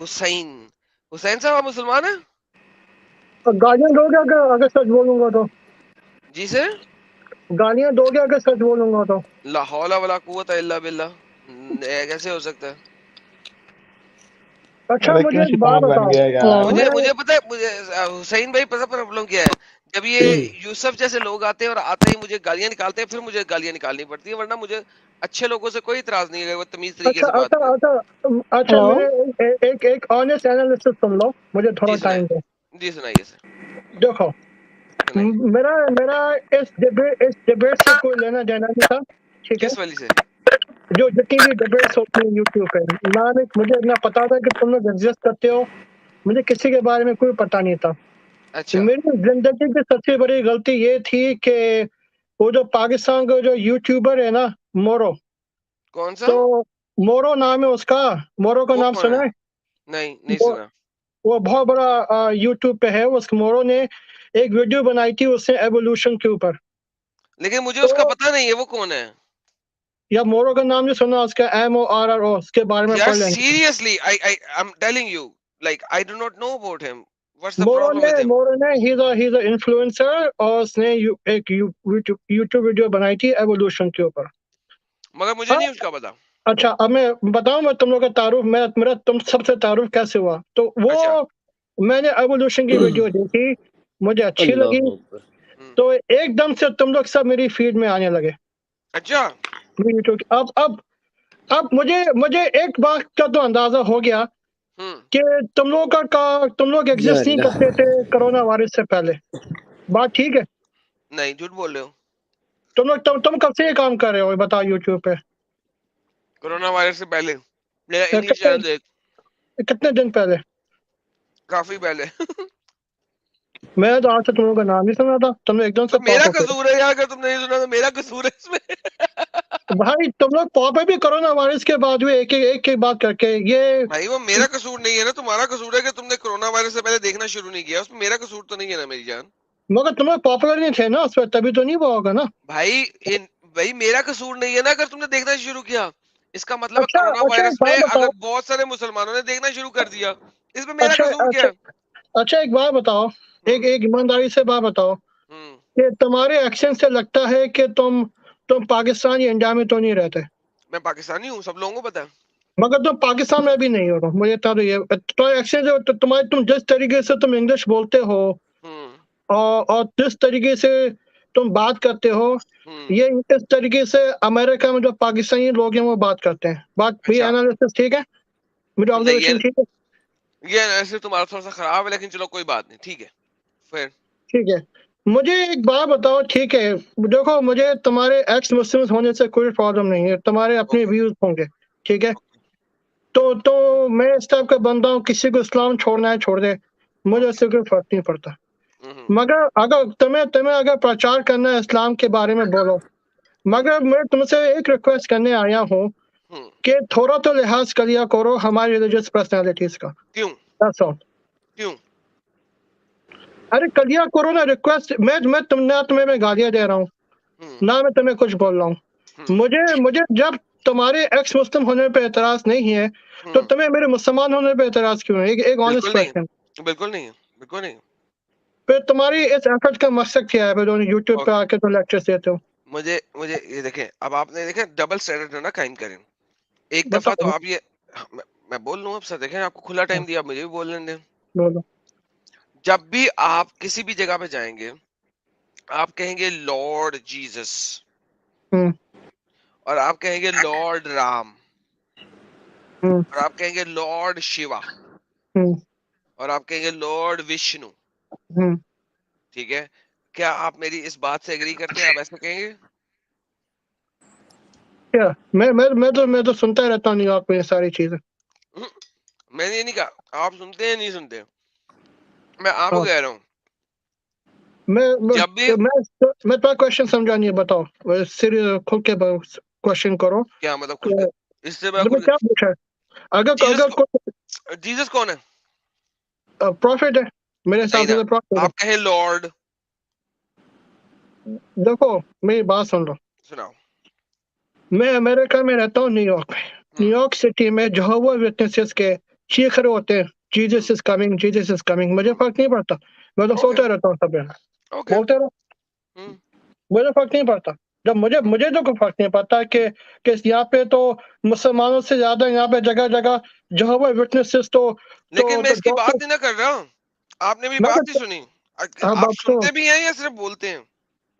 हुसैन, हुसैन साहब आप मुसलमान हैं? गालियां दोगे अगर सच बोलूंगा तो? जी सर। गालियां दोगे अगर सच बोलूंगा तो? ला हौला वला कुव्वता इल्ला बिल्लाह। कैसे हो सकता है? अच्छा अबे मुझे क्यों एक बात शैतान बन बताओ। गया यार? मुझे मैं मुझे पता है, मुझे हुसैन भाई पता प्रॉब्लम क्या है? जब ये यूसुफ जैसे लोग आते हैं और आते ही मुझे गालियां निकालते हैं, फिर मुझे गालियां निकालनी पड़ती है, वरना मुझे अच्छे लोगों से कोई इतराज नहीं है अगर वो तमीज तरीके अच्छा से बात अच्छा करें। अच्छा अच्छा हेलो। मेरे एक ऑनेस्ट एनालिसिस सुन लो, मुझे थोड़ा जी सुनाए, टाइम दो। जी सुनाइए सर, देखो, सुनाइए। मेरा मेरा इस डिबेट से कोई लेना देना नहीं था, ठीक है? किस वाली से? जो जितनी भी डिबेट्स होती हैं यूट्यूब पे, मुझे ना पता था कि तुम लोग एग्जिस्ट करते हो। मुझे किसी के बारे में कोई पता नहीं था। अच्छा। मेरी जिंदगी की सबसे बड़ी गलती ये थी कि वो जो पाकिस्तान का जो यूट्यूबर है ना, मोरो, कौन सा? तो मोरो नाम है उसका। मोरो का वो नाम कौन सुना है? है? नहीं, नहीं वो सुना। वो बहुत बड़ा यूट्यूब पे है। उस मोरो ने एक वीडियो बनाई थी उसने एवोल्यूशन के ऊपर। लेकिन मुझे तो उसका पता नहीं है वो कौन है। या मोरो का नाम नहीं सुना? उसका MORRO, उसके बारे में यार पढ़ लेंगे। Seriously, I am telling you, like I do not know about him. What's the मोरो प्रॉब्लम ने विद हिम? मोरो ने ही इज अ इन्फ्लुएंसर, और उसने एक यूट्यूब वीडियो बनाई थी एवोल्यूशन के ऊपर। मगर मुझे हाँ। नहीं उसका पता। अच्छा, अब मैं बताऊं, मैं तुम लोग का तारुफ, मेरा तुम सबसे तारुफ कैसे हुआ? तो वो अच्छा। मैंने एवोल्यूशन की वीडियो देखी, मुझे अच्छी लगी। अल्लाह अकबर। हम्म, तो एकदम से तुम लोग सब मेरी फीड में आने लगे। अच्छा। YouTube की। अब मुझे मुझे एक बात का तो अंदाजा हो गया हम्म। कि तुम लोग या एग्जिस्ट नहीं अल्लाह। करते थे कोरोना वायरस से पहले। बात ठीक है? नहीं, झूठ बोल रहे हो। तुम कब से ये काम कर रहे हो, ये बताओ यूट्यूब पे? कोरोना वायरस से पहले मेरा इंग्लिश कितने चैनल देख। कितने दिन पहले? काफी पहले। मैं तो आज से तुम लोगों का नाम नहीं सुना था, तुमने एकदम तो से मेरा पॉप अप। कसूर है यार, अगर तुम नहीं सुना तो मेरा कसूर है इसमें। भाई तुम लोग पॉप अप भी कोरोना वायरस के बाद हुए, एक एक बात करके ये। भाई वो मेरा कसूर नहीं है ना, तुम्हारा कसूर है कि तुमने कोरोना वायरस से पहले देखना शुरू नहीं किया। उसमें मेरा कसूर तो नहीं है ना मेरी जान। मगर तुम लोग पॉपुलर नहीं थे ना उस पर, तभी तो नहीं हुआ होगा ना। भाई इन भाई मेरा कसूर नहीं है ना अगर तुमने देखना शुरू किया। इसका मतलब है अच्छा कोरोना अच्छा, एक वायरस में बात अगर बताओ। बहुत सारे मुसलमानों ने देखना शुरू कर दिया, इसमें मेरा अच्छा कसूर क्या अच्छा है? अच्छा, एक बात बताओ। एक हम्म। एक ईमानदारी से बात बताओ हम्म। कि तुम्हारे एक्शन से लगता है कि तुम पाकिस्तान या इंडिया में तो नहीं रहते। मैं पाकिस्तानी हूँ, सब लोगों को पता है। मगर तुम पाकिस्तान में भी नहीं हो तो मुझे तो ये तुम्हारे एक्शन जो तुम्हारे, तुम जिस तरीके से तुम इंग्लिश बोलते हो, हम्म। और जिस तरीके से तुम बात करते हो, हम्म। ये इस तरीके से अमेरिका में जो पाकिस्तानी लोग हैं वो बात करते हैं। बात भी अच्छा। एनालिसिस ठीक है? मेरी नहीं, ऑब्जर्वेशन ठीक है? ये ऐसे तुम्हारा थोड़ा सा खराब है, लेकिन चलो कोई बात नहीं, ठीक है। फिर ठीक है। मुझे एक बात बताओ, ठीक है? देखो, मुझे तुम्हारे एक्स मुस्लिम्स होने से कोई प्रॉब्लम नहीं है, तुम्हारे अपने ओके। व्यूज होंगे, ठीक है? ओके। तो मैं इस टाइप का बंदा हूँ, किसी को इस्लाम छोड़ना है छोड़ दे, मुझे ओके। उससे कोई फर्क नहीं पड़ता। हम्म। मगर अगर तुम्हें तुम्हें अगर प्रचार करना है इस्लाम के बारे में, बोलो। हम्म। मगर मैं तुमसे एक रिक्वेस्ट करने आया हूँ हम्म। कि थोड़ा तो लिहाज करिया करो हमारी रिलीजियस पर्सनालिटीज का। क्यों? That's all। क्यों? अरे करिया करो ना रिक्वेस्ट। ना तुम्हें मैं गालियां दे रहा हूँ, हम्म। ना मैं तुम्हें कुछ बोल रहा हूँ। हम्म। मुझे मुझे जब तुम्हारे एक्स मुस्लिम होने पे एतराज नहीं है, तो हम्म। तुम्हें मेरे मुसलमान होने पे एतराज क्यों है? एक ऑनेस्ट बिल्कुल नहीं क्वेश्चन। है, बिल्कुल नहीं है, बिल्कुल नहीं है। फिर तुम्हारी इस एफर्ट का मकसद क्या है? फिर यूट्यूब पे ओके। आके तो लेक्चर्स देते हो। मुझे मुझे ये देखें, अब आपने देखे डबल स्टैंडर्ड ना कायम करें। एक दफा तो बताओ। आप ये, मैं, मैं बोल लूं अब सर, देखें आपको खुला टाइम दिया, मुझे भी बोलने दें। बोलो। जब भी आप किसी भी जगह पे जाएंगे, आप कहेंगे लॉर्ड जीसस, हम्म और आप कहेंगे लॉर्ड राम, हम्म और आप कहेंगे लॉर्ड शिवा, हम्म और आप कहेंगे लॉर्ड विष्णु। हम्म ठीक है? क्या आप मेरी इस बात से एग्री करते हैं? आप ऐसे कहेंगे? क्या? मैं तो सुनता ही रहता हूँ न्यूयॉर्क में ये सारी चीजें। मैंने ये नहीं कहा आप सुनते हैं नहीं सुनते, मैं आपको हाँ। कह रहा हूँ। मैं मैं जब भी, मैं मैं तुम्हारा क्वेश्चन समझा नहीं है, बताओ। सीरियस खुल के क्वेश्चन करो क्या मतलब खुल कि कर, इससे बड़ा तुमने खुल क्या पूछा है? अगर जीसस अगर कोई जीसस कौन है? प्रॉफिट है, मेरे नहीं हिसाब से ना, तो प्रॉफिट है। आप कहें लॉर्ड। देखो, मेरी बात सुन लो। सुनाओ। मैं अमेरिका में रहता हूँ, न्यूयॉर्क में। हम्म। न्यूयॉर्क सिटी में जेहोवा विटनेसेस के चीख रहे होते हैं Jesus is coming, Jesus is coming, मुझे फर्क नहीं पड़ता, मैं तो सोता रहता हूँ सब ओके बोलते रहो, मुझे फर्क नहीं पड़ता। जब मुझे तो कोई फर्क नहीं पड़ता कि यहाँ पे तो मुसलमानों से ज्यादा यहाँ पे जगह जगह यहोवा विटनेसेस तो लेकिन मैं इसकी बात डॉक्टर, नहीं ना कर रहा हूँ, आपने भी मैं बात तो नहीं सुनी। हाँ आप बात सुनो, सुनते भी हैं या सिर्फ बोलते हैं?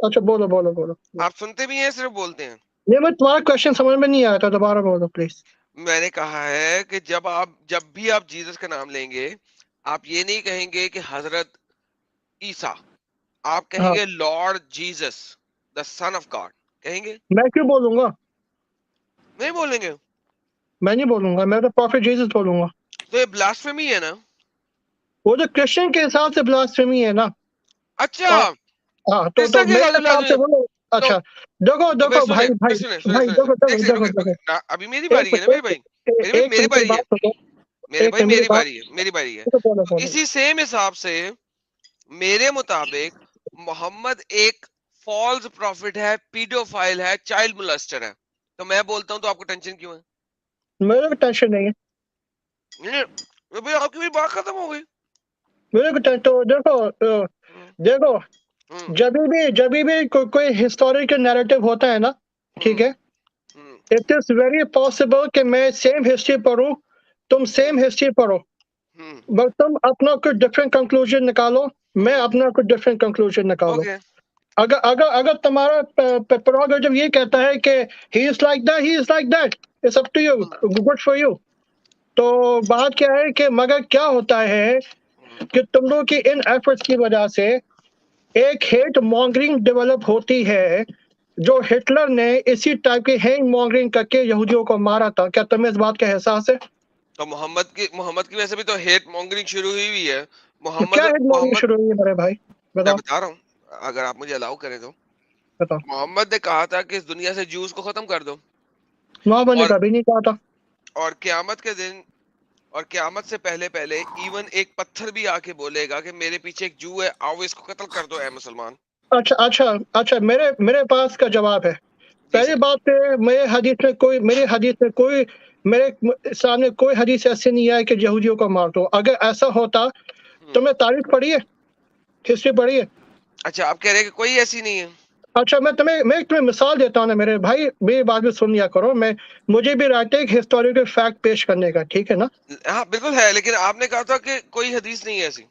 अच्छा बोलो बोलो बोलो, आप सुनते भी हैं सिर्फ बोलते हैं? नहीं मैं तुम्हारा क्वेश्चन समझ में नहीं आया था, दोबारा बोलो प्लीज। मैंने कहा है कि जब भी आप जीसस का नाम लेंगे, आप ये नहीं कहेंगे कि हजरत ईसा, आप हाँ कहेंगे Lord Jesus the son of God, कहेंगे? मैं क्यों बोलूंगा, नहीं बोलेंगे? मैं नहीं बोलूंगा, मैं तो प्रॉफिट जीसस बोलूंगा। तो ये ब्लास्फेमी है ना? वो तो क्रिश्चियन के हिसाब से ब्लास्फेमी है ना। अच्छा, हाँ हाँ, तो क्रिश्चियन के मेरे साथ हिसाब से ब्लास्फेमी। बोलो। तो अच्छा देखो तो फिर देखो सुने, भाई फिर भाई सुने, सुने, भाई, सुने, देखो सुने। देखो एक सेकंड देखो रुके, देखो, ना अभी मेरी एक बारी है ना मेरे भाई, एक मेरी मिनट मेरी मेरी बारी है, बात सुनो, मेरे एक भाई मिनट मेरी मेरी बात, बारी है, मेरी बारी है। तो बोलो तो बोलो। इसी सेम हिसाब से मेरे मुताबिक मोहम्मद एक फॉल्स प्रॉफिट है, पीडोफाइल है, चाइल्ड मोलेस्टर है। तो मैं बोलता हूँ तो आपको टेंशन क्यों है? मेरे को टेंशन नहीं है, नहीं, तो भाई आपकी भी बात खत्म हो गई। मेरे को तो देखो हम्म, देखो, हम्म, जब भी कोई हिस्टोरिकल नैरेटिव होता है ना, ठीक हम्म, है, हम्म, इट इज वेरी पॉसिबल कि मैं सेम हिस्ट्री पढूं, तुम सेम हम्म, हिस्ट्री पढ़ो, हम्म, बट तुम अपना कुछ डिफरेंट कंक्लूजन निकालो, मैं हम्म, अपना कुछ डिफरेंट कंक्लूजन निकालो। ओके। अगर अगर अगर तुम्हारा प्रेरोगेटिव ये कहता है कि he is like that, he is like that, it's up to you, hmm, good for you. तो बात क्या है कि मगर क्या होता है हम्म, कि तुम लोग की इन एफर्ट्स की वजह से एक हेट मॉन्गरिंग डेवलप होती है, जो हिटलर ने इसी टाइप की हेट मॉन्गरिंग करके यहूदियों को मारा था। क्या तुम्हें इस बात का एहसास है? तो मोहम्मद की वजह से भी तो हेट मॉन्गरिंग शुरू हुई है। तो क्या मोहम्मद हेट मॉन्गरिंग मोहम्मद शुरू हुई है मेरे भाई, मैं बताओ बता रहा हूँ, अगर आप मुझे अलाउ करें तो। बताओ। मोहम्मद ने कहा था कि इस दुनिया से जूस को खत्म कर दो, मोहम्मद ने और कभी नहीं कहा था। और क्यामत के दिन, और क्यामत से पहले पहले इवन एक पत्थर भी आके बोलेगा कि मेरे पीछे एक जू है, आओ इसको कत्ल कर दो, ए मुसलमान। अच्छा अच्छा अच्छा, मेरे मेरे पास का जवाब है। जी पहली सर। बात है, मेरे हदीस में कोई, मेरे सामने कोई हदीस ऐसे नहीं है कि यहूदियों को मार दो। अगर ऐसा होता तो मैं तारीख पढ़ी है, हिस्ट्री पढ़ी है। अच्छा, आप कह रहे हैं कि कोई ऐसी नहीं है? अच्छा मैं तुम्हें मिसाल देता हूँ ना मेरे भाई, मेरी बात भी सुन लिया करो। मुझे भी राइट है एक हिस्टोरिकल फैक्ट पेश करने का, ठीक है ना। हाँ बिल्कुल है, लेकिन आपने कहा था कि कोई हदीस नहीं है ऐसी।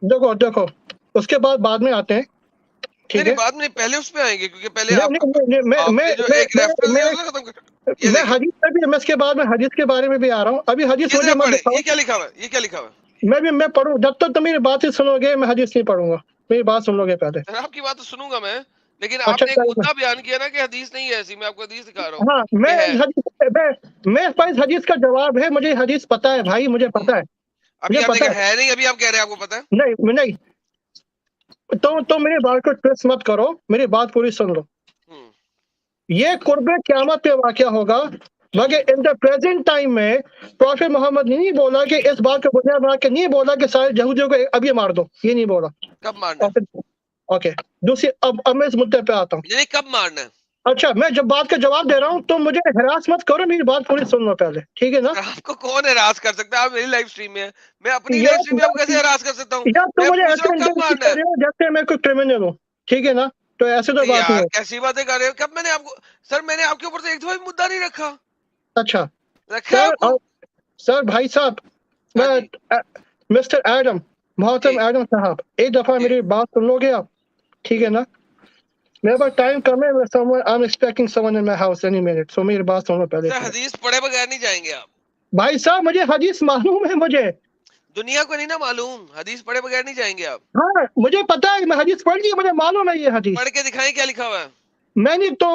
देखो देखो, उसके बाद में आते हैं, नहीं ठीक नहीं, है। बाद में पहले उस पे आएंगे, क्योंकि पहले नहीं आप नहीं नहीं नहीं, आपने जो एक रेफरेंस दिया मैं उसको खत्म कर। ये मैं देखिए, हदीस पे भी, मैं इसके बाद में हदीस के बारे में भी आ रहा हूँ। अभी हदीस ये मुझे जरा मत पढ़े, दिखाओ। ये क्या लिखा हुआ है, ये क्या लिखा हुआ है? मैं पढ़ूँ, जब तक तुम मेरी बात ही सुनोगे मैं हदीस नहीं पढ़ूंगा। मेरी बात सुन लोगे पहले। सर आपकी बात तो सुनूंगा मैं, लेकिन अच्छा आपने एक चलो, मुद्दा बयान किया ना कि हदीस नहीं है ऐसी। मैं आपको हदीस दिखा रहा हूँ हाँ मैं कि है। मेरे पास हदीस का जवाब है, मुझे हदीस पता है भाई, मुझे हम्म, पता है, अभी मुझे आपने पता है। कहा है नहीं, अभी आप कह रहे हैं आपको पता है। नहीं नहीं, तो मेरी बात को ट्विस्ट मत करो, मेरी बात पूरी सुन लो। हम्म, ये कुर्बे क़यामत पे वाक़या होगा, मगर इन द प्रेजेंट टाइम में प्रॉफिट मोहम्मद ने नहीं बोला कि इस बात को बुनियाद बना के नहीं बोला कि सारे यहूदियों को अभी मार दो, ये नहीं बोला। कब मारना है? ओके, दूसरी, अब मैं इस मुद्दे पे आता हूँ। नहीं नहीं, कब मारना है? अच्छा, मैं जब बात का जवाब दे रहा हूँ तो मुझे हरास मत करो, मेरी बात पूरी सुन लो पहले, ठीक है ना। सर आपको कौन हरास कर सकता है? आप मेरी लाइव स्ट्रीम में है, मैं अपनी लाइव यार स्ट्रीम में आपको कैसे हरास कर सकता हूँ? यार तुम मैं मुझे पूछ रहा ऐसे हूँ कब इंटरेक्ट मारना कर है। रहे हो जैसे मैं कोई क्रिमिनल हूँ, ठीक है ना, तो ऐसे तो बात नहीं यार है। कैसी बातें कर रहे हो? कब मैंने आपको, सर मैंने आपके ऊपर तो एक दफा भी मुद्दा नहीं रखा। अच्छा रखा है आपको? सर भाई साहब, हाँ मैं जी, मिस्टर एडम, जी, मोहतरम एडम साहब, एक दफा जी, मेरी बात सुन लोगे आप, ठीक है जी। ना। मेरे पास टाइम कम है, I am expecting someone in my house any minute, so मेरी बात सुनो पहले सर पूरे। हदीस पढ़े बगैर नहीं जाएंगे आप? भाई साहब मुझे हदीस मालूम है मुझे। दुनिया को नहीं ना मालूम, हदीस पढ़े बगैर नहीं जाएंगे आप? हाँ मुझे पता है, मैं हदीस पढ़ ली, मुझे मालूम है ये पढ़ हदीस। के दिखाएं क्या लिखा हुआ है। Many तो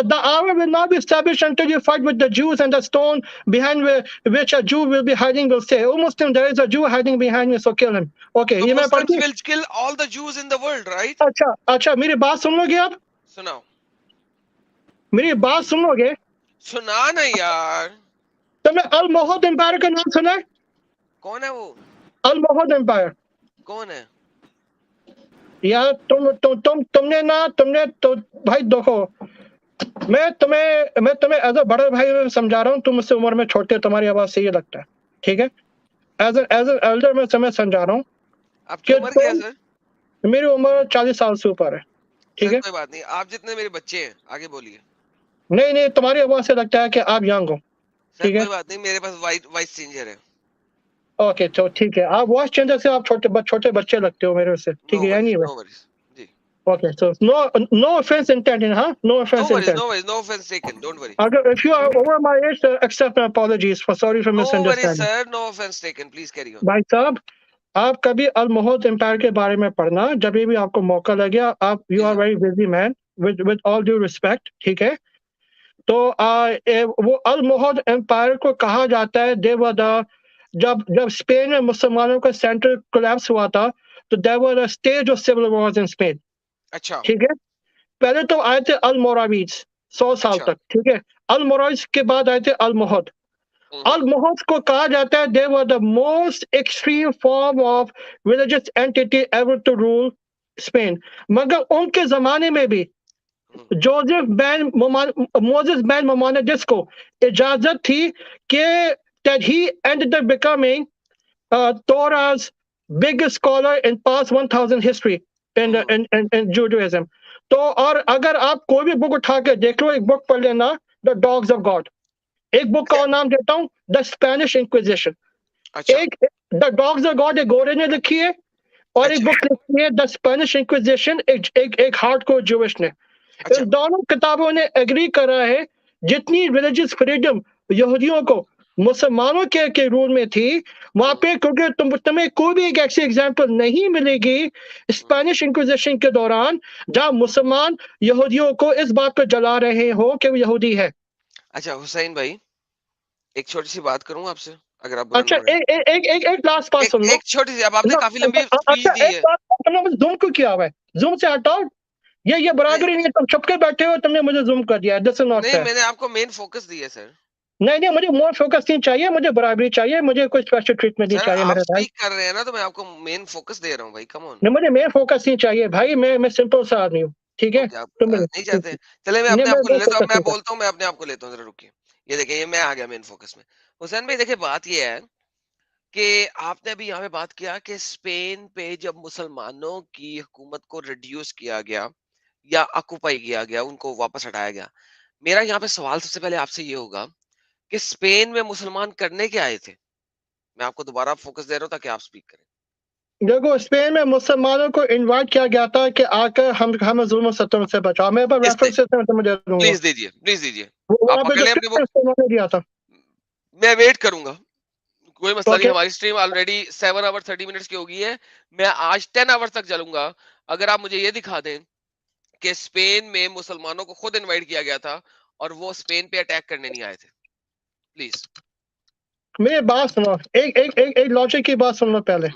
the hour will not be established until you fight with the Jews, and the stone behind which a Jew will be hiding will say, "Oh Muslim, there is a Jew hiding behind me, so kill him." Okay, तो ये मैं पढ़ Muslims the. Will kill all the juice in the world, right? अच्छा अच्छा, मेरी बात सुन लोगे आप? सुनाओ। मेरी बात सुन लोगे? सुना नहीं यार। तुमने अल मोहद एम्पायर का नाम सुना है? कौन है वो? अल मोहद एम्पायर। कौन है? यार तुमने ना, तुमने तो भाई देखो, मैं तुम्हें एज अ बड़े भाई समझा रहा हूँ, तुम मुझसे उम्र में छोटे हो, तुम्हारी आवाज से ये लगता है, ठीक है। एज एन एल्डर मैं समझा रहा हूँ आपकी कि उम्र क्या है तुम, सर? मेरी उम्र 40 साल से ऊपर है, ठीक सर है? कोई बात नहीं, आप जितने मेरे बच्चे हैं, आगे बोलिए। नहीं नहीं, तुम्हारी आवाज से लगता है कि आप यंग हो, सर ठीक है? कोई बात नहीं, मेरे पास वाइस चेंजर है। ओके, तो ठीक है, आप वॉइस चेंजर से आप छोटे बच्चे लगते हो मेरे से, ठीक नो है? Worries, anyway, no worries. जी। Okay, so no offense intended, हाँ, no offense intended. No worries, no offence taken, don't worry. अगर if you are over my age, accept my apologies for sorry for no worries misunderstanding. Sir, no offence taken, please carry on. भाई साहब, आप कभी अल मोहद empire के बारे में पढ़ना, जब भी आपको मौका लगे। आप, you ji are sir. Very busy man, with all due respect, ठीक है? तो वो अल मोहद एम्पायर को कहा जाता है, दे वर द, जब जब स्पेन में मुसलमानों का सेंटर कोलैप्स हुआ था, तो there were a stage of civil wars in Spain, अच्छा। ठीक है? पहले तो आए थे अल मोरावीज 100 साल अच्छा। तक, ठीक है? अल मोरावीज के बाद आए थे अल मोहद। अल मोहद को कहा जाता है, they were the most extreme form of religious entity ever to rule Spain. मगर उनके जमाने में भी Joseph ben Moses ben Maimonides को इजाजत थी कि that he ended up becoming Torah's biggest scholar in past 1000 history in Judaism. तो और अगर आप कोई भी बुक उठा के देख लो, एक बुक पढ़ लेना, द डॉग्स ऑफ गॉड। एक बुक का नाम देता हूँ, द स्पेनिश इंक्विजिशन। अच्छा। एक द डॉग्स ऑफ गॉड एक गोरे ने लिखी है, और एक अच्छा। बुक लिखी है द स्पेनिश इंक्विजिशन, एक हार्डकोर ज्यूइश ने। अच्छा। इन दोनों किताबों ने एग्री करा है, जितनी रिलीजियस फ्रीडम यहूदियों को मुसलमानों के रूल में थी, वहां पे, क्योंकि तुम्हें कोई भी एक ऐसी एग्जांपल नहीं मिलेगी स्पेनिश इंक्विजिशन के दौरान जहां मुसलमान यहूदियों को इस बात पर जला रहे हो कि वो यहूदी है। अच्छा हुसैन भाई, एक छोटी सी बात करूं आपसे, अगर आप बुरा ना अच्छा, माने। एक लास्ट बात एक सुन लो एक छोटी सी, अब आपने ना। काफी लंबी स्पीच अच्छा, दी एक है। बात, तुमने मुझे जूम क्यों किया हुआ है? जूम से हटाओ, ये नहीं, बराबरी नहीं है। तुम छुप के बैठे हो, तुमने मुझे जूम कर दिया, दिस इज नॉट नहीं, फेयर। मैंने आपको मेन फोकस दी है सर। नहीं नहीं, मुझे मोर फोकस नहीं चाहिए, मुझे बराबरी चाहिए, मुझे कोई स्पेशल ट्रीटमेंट नहीं सर चाहिए आप मेरे भाई। स्पीक कर रहे हैं ना, तो मैं आपको मेन फोकस दे रहा हूँ भाई, कम ऑन। नहीं, मुझे मेन फोकस नहीं चाहिए भाई, मैं सिंपल सा आदमी हूँ, ठीक है? ओके, आप तुम नहीं चाहते हैं? चले मैं नहीं, अपने आप को ले मैं लेता हूँ, फोकस अब मैं नहीं चाहिए। बोलता हूँ, मैं अपने आप को लेता हूँ, जरा रुकिए। ये देखिए, ये मैं आ गया मेन फोकस में। हुसैन भाई देखिए, बात ये है कि आपने अभी यहाँ पे बात किया कि स्पेन पे जब मुसलमानों की हुकूमत को रिड्यूस किया गया या ऑक्युपाई किया गया, उनको वापस हटाया गया। मेरा यहाँ पे सवाल सबसे पहले आपसे ये होगा कि स्पेन में मुसलमान करने क्या आए थे? मैं आपको दोबारा फोकस दे रहा हूँ ताकि आप स्पीक करें। देखो, स्पेन में मुसलमानों को इनवाइट किया गया था कि आकर हमें जुल्म सितम से बचाओ। मेरे पास किसने? रेफरेंस है, मैं तुम्हें दे दूंगा। प्लीज दीजिए, प्लीज दीजिए। वो आप वहां पे पकड़ जो लें अपनी बुक, Christians थे, उन्होंने दिया था। मैं वेट करूंगा। कोई मसला नहीं, ओके, हमारी स्ट्रीम ऑलरेडी 7 आवर 30 मिनट्स की हो गई है। मैं आज 10 आवर्स तक चलूंगा। अगर आप मुझे ये दिखा दें कि स्पेन में मुसलमानों को खुद इनवाइट किया गया था और वो स्पेन पे अटैक करने नहीं आए थे, प्लीज। मेरी बात सुनो, एक लॉजिक की बात सुन लो पहले।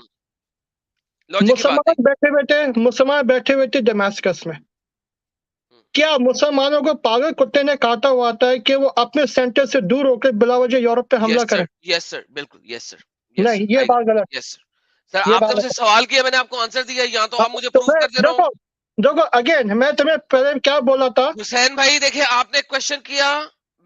लॉजिक की बात नहीं। मुसलमान बैठे हुए थे दमास्कस में। हम्म, क्या मुसलमानों को पागल कुत्ते ने काटा हुआ था कि वो अपने सेंटर से दूर होकर बिलावजह यूरोप पे हमला यस सर, करें? यस सर, बिल्कुल यस सर। यस नहीं, सर, ये आई, बात गलत, यस सर। सर ये आपने बात मुझसे गलत। सवाल किया, मैंने आपको आंसर दिया, या तो हाँ, आप मुझे तो प्रूव मैं, कर दे रहा हूँ। देखो देखो, अगेन मैं तुम्हें पहले क्या बोला था? हुसैन भाई देखिए, आपने क्वेश्चन किया,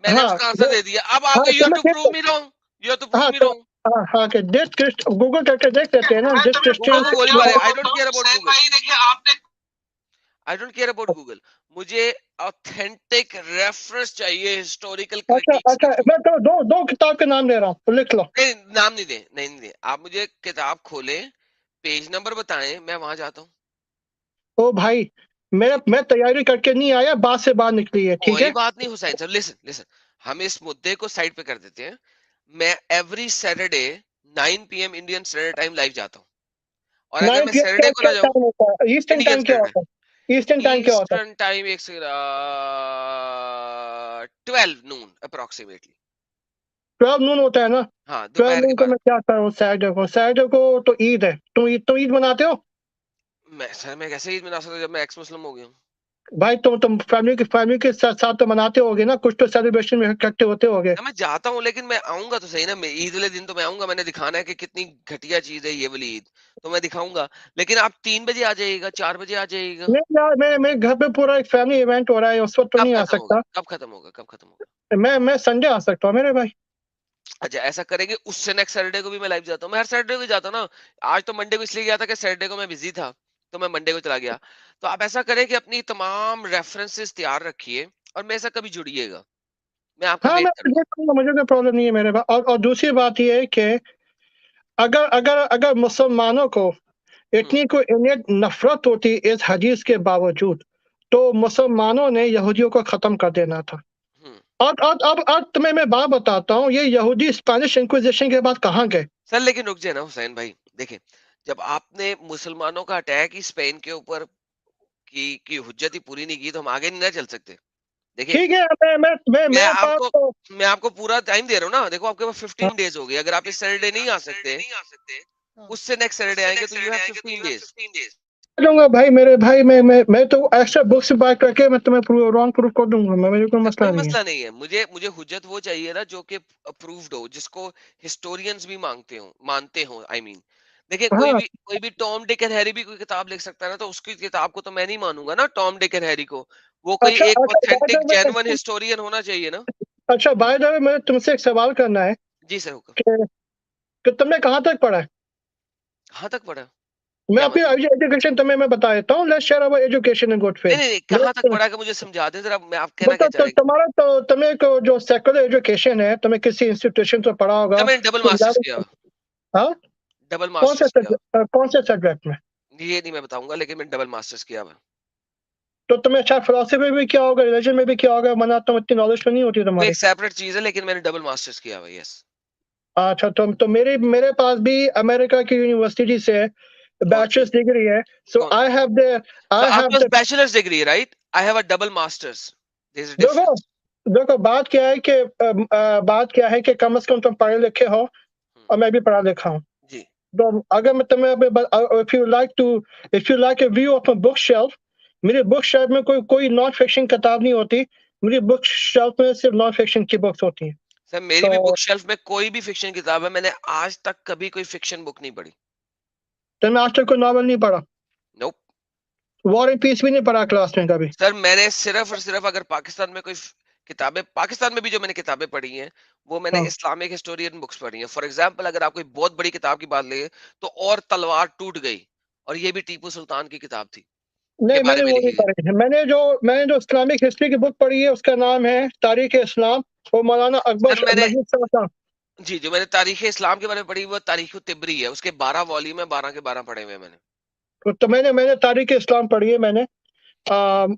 मैंने हाँ उसका आंसर दे दिया। अब हाँ, आपको, यू हैव तुम्हें to prove me wrong, you have to prove हाँ मी तो रॉन्ग। हाँ हाँ, कि दिस क्रिस्ट गूगल करके देख लेते हैं ना, मैं दिस तुम्हें गूगल क्रिश्चियन। को गोली मारे, I don't care about Hussain Google, भाई देखिए आपने I don't care about Google. मुझे ऑथेंटिक रेफरेंस चाहिए हिस्टोरिकल अच्छा क्रिटिक्स अच्छा, के थ्रू। मैं तो दो किताब के नाम ले रहा हूँ, लिख लो। नहीं, नाम नहीं दे, नहीं नहीं दे, आप मुझे किताब खोलें, पेज नंबर बताएं, मैं वहां जाता हूँ। ओ भाई, मैं तैयारी करके नहीं आया, बात से बात निकली है, ठीक कोई है? बात नहीं हुसैन साहब, लिसन लिसन, हम इस मुद्दे को साइड पे कर देते हैं। मैं every Saturday 9 PM Indian standard time live जाता हूँ, और अगर नाइन मैं पी सैटरडे एम को क्या ना जाऊं, टाइम होता है? ईस्टर्न इंडियन टाइम क्या स्टैंडर्ड होता है? ईस्टर्न टाइम, टाइम क्या होता है? ईस्टर्न टाइम, एक 12 नून अप्रोक्सीमेटली। 12 नून होता है ना? हाँ, ट्वेल्व दोपहर के नून को बाद। मैं क्या कर रहा हूँ? सैटरडे को तो ईद है। तुम ईद मनाते हो? मैं सर, मैं कैसे ईद मना सकता हूं जब मैं एक्स मुस्लिम हो गया हूँ? भाई तुम फैमिली के साथ तो मनाते होगे ना, कुछ तो सेलिब्रेशन में इकट्ठे होते होगे। ना, मैं जाता हूँ, लेकिन मैं आऊंगा तो सही ना, मैं ईद वाले दिन तो मैं आऊंगा, मैंने दिखाना है कि कितनी घटिया चीज है ये वाली ईद, तो मैं दिखाऊंगा। लेकिन आप 3 बजे आ जाइएगा, 4 बजे आ जाइएगा। नहीं यार, मेरे घर पे पूरा एक फैमिली इवेंट हो रहा है, उस वक्त तो कब नहीं आ खत्म होगा, सकता। कब खत्म होगा, कब खत्म होगा? मैं संडे आ सकता हूँ मेरे भाई। अच्छा ऐसा करेंगे, उससे नेक्स्ट सैटरडे को भी मैं लाइव जाता हूँ। मैं हर सैटरडे को जाता हूँ ना। आज तो मंडे को इसलिए गया था कि सैटरडे को मैं बिजी था, तो मैं मंडे को चला गया। तो आप ऐसा करें कि अपनी तमाम रेफरेंसेस तैयार रखिए और मेरे साथ कभी जुड़िएगा। मैं आपका हाँ, वेट मैं करूंगा। देखूँगा, मुझे कोई प्रॉब्लम नहीं है मेरे पा और दूसरी बात ये है कि अगर अगर अगर मुसलमानों को हम्म। इतनी कोई इन्हें नफ़रत होती इस हदीस के बावजूद, तो मुसलमानों ने यहूदियों को ख़त्म कर देना था। हम्म। और अब तुम्हें मैं बात बताता हूँ, ये यहूदी स्पेनिश इंक्विजिशन के बाद कहाँ गए? सर लेकिन रुक जाए ना हुसैन भाई, देखें, जब आपने मुसलमानों का अटैक ही स्पेन के ऊपर की हुज्जत ही पूरी नहीं की, तो हम आगे नहीं ना चल सकते। देखिए, ठीक है, मैं मेरे पास आपको तो मैं आपको पूरा टाइम दे रहा हूँ ना। देखो आपके पास 15 डेज हो गए। अगर आप इस सैटरडे नहीं आ सकते, हाँ। उससे नेक्स्ट सैटरडे आएंगे, तो यू हैव 15 डेज। दूँगा भाई, मेरे भाई, मैं तो एक्स्ट्रा बुक्स बाय करके मैं तुम्हें रॉन्ग प्रूफ कर दूँगा मैं, मुझे कोई सर मसला कोई नहीं है। मसला नहीं है। मुझे मुझे हुज्जत वो चाहिए ना जो कि अप्रूव्ड हो, जिसको हिस्टोरियंस भी मानते हो, आई मीन। देखिए, हाँ, कोई भी टॉम डिक एंड हैरी भी कोई किताब लिख सकता है ना, तो उसकी किताब को तो मैं नहीं मानूंगा ना, टॉम डिक एंड हैरी को। वो कोई अच्छा एक अच्छा by the authentic way genuine historian होना चाहिए ना। अच्छा बाय द वे मुझे तुमसे एक सवाल करना है जी सर, हुक्म। कि तुमने कहाँ तक पढ़ा है? कहाँ तक पढ़ा? मैं क्या अपनी मतलब? एजुकेशन तुम्हें मैं बता देता हूँ, let's share our education in good नहीं फेथ। नहीं नहीं, कहाँ तक मैं पढ़ा का मुझे समझा दे जरा। मैं आप कहना क्या मतलब चाह रहे हैं? तुम्हारा तो तुम्हें को जो सेकुलर एजुकेशन है, तुम्हें किसी इंस्टीट्यूशन से पढ़ा क्या होगा, मैंने डबल तुम मास्टर्स किया ज़्यादा हुआ? हाँ? डबल मास्टर्स किया हुआ। कौन से सब्जेक्ट में? ये नहीं मैं बताऊंगा, लेकिन मैंने डबल मास्टर्स किया हुआ। तो तुम्हें शायद फिलॉसफी में भी किया होगा, रिलीजन में भी किया होगा, वरना तुम इतनी नॉलेज तो नहीं होती वो तुम्हारी। एक सेपरेट चीज है, लेकिन मैंने डबल मास्टर्स किया हुआ, यस। अच्छा, तो मेरे पास भी अमेरिका की यूनिवर्सिटी से कौन सी? बैचलर्स डिग्री है। सो कौन? तो आई हैव आपके पास द बैचलर्स डिग्री है, right? I have a double master's. There is a देखो डिफरेंस। देखो बात क्या है कि कम से कम तुम पढ़े लिखे हो और मैं भी पढ़ा लिखा हूँ। जी। तो अगर मैं तुम्हें if you like a view of a book shelf, मेरी बुक शेल्फ में कोई कोई नॉन फिक्शन किताब नहीं होती। मेरी बुक शेल्फ में सिर्फ नॉन फिक्शन की बुक्स होती हैं। सर मेरी भी तो बुक शेल्फ में कोई भी फिक्शन किताब है, मैंने आज तक कभी कोई फिक्शन बुक नहीं पढ़ी। तुमने आज तक कोई नॉवल नहीं पढ़ा? नोप। वॉर एंड पीस भी नहीं पढ़ा क्लास में कभी? सर मैंने सिर्फ और सिर्फ, अगर पाकिस्तान में कोई किताबें, पाकिस्तान में भी जो मैंने किताबें पढ़ी हैं, वो मैंने हाँ। इस्लामिक हिस्टोरियन बुक्स पढ़ी हैं। फॉर एग्जांपल, अगर आप कोई बहुत बड़ी किताब की बात ले, तो और तलवार टूट गई, और ये भी टीपू सुल्तान की किताब थी, के नहीं, बारे मैंने में वो नहीं लिखी गई। पढ़ी है। मैंने जो इस्लामिक हिस्ट्री की बुक पढ़ी है, उसका नाम है तारीख इस्लाम, वो मौलाना सर अकबर मैंने, नजीब साहब का। जी, जो मैंने तारीख़ इस्लाम के बारे में पढ़ी, वो तारीख़ तिबरी है। उसके 12 वॉल्यूम है, 12 के 12 पढ़े हुए हैं मैंने। तो मैंने तारीख इस्लाम पढ़ी है मैंने।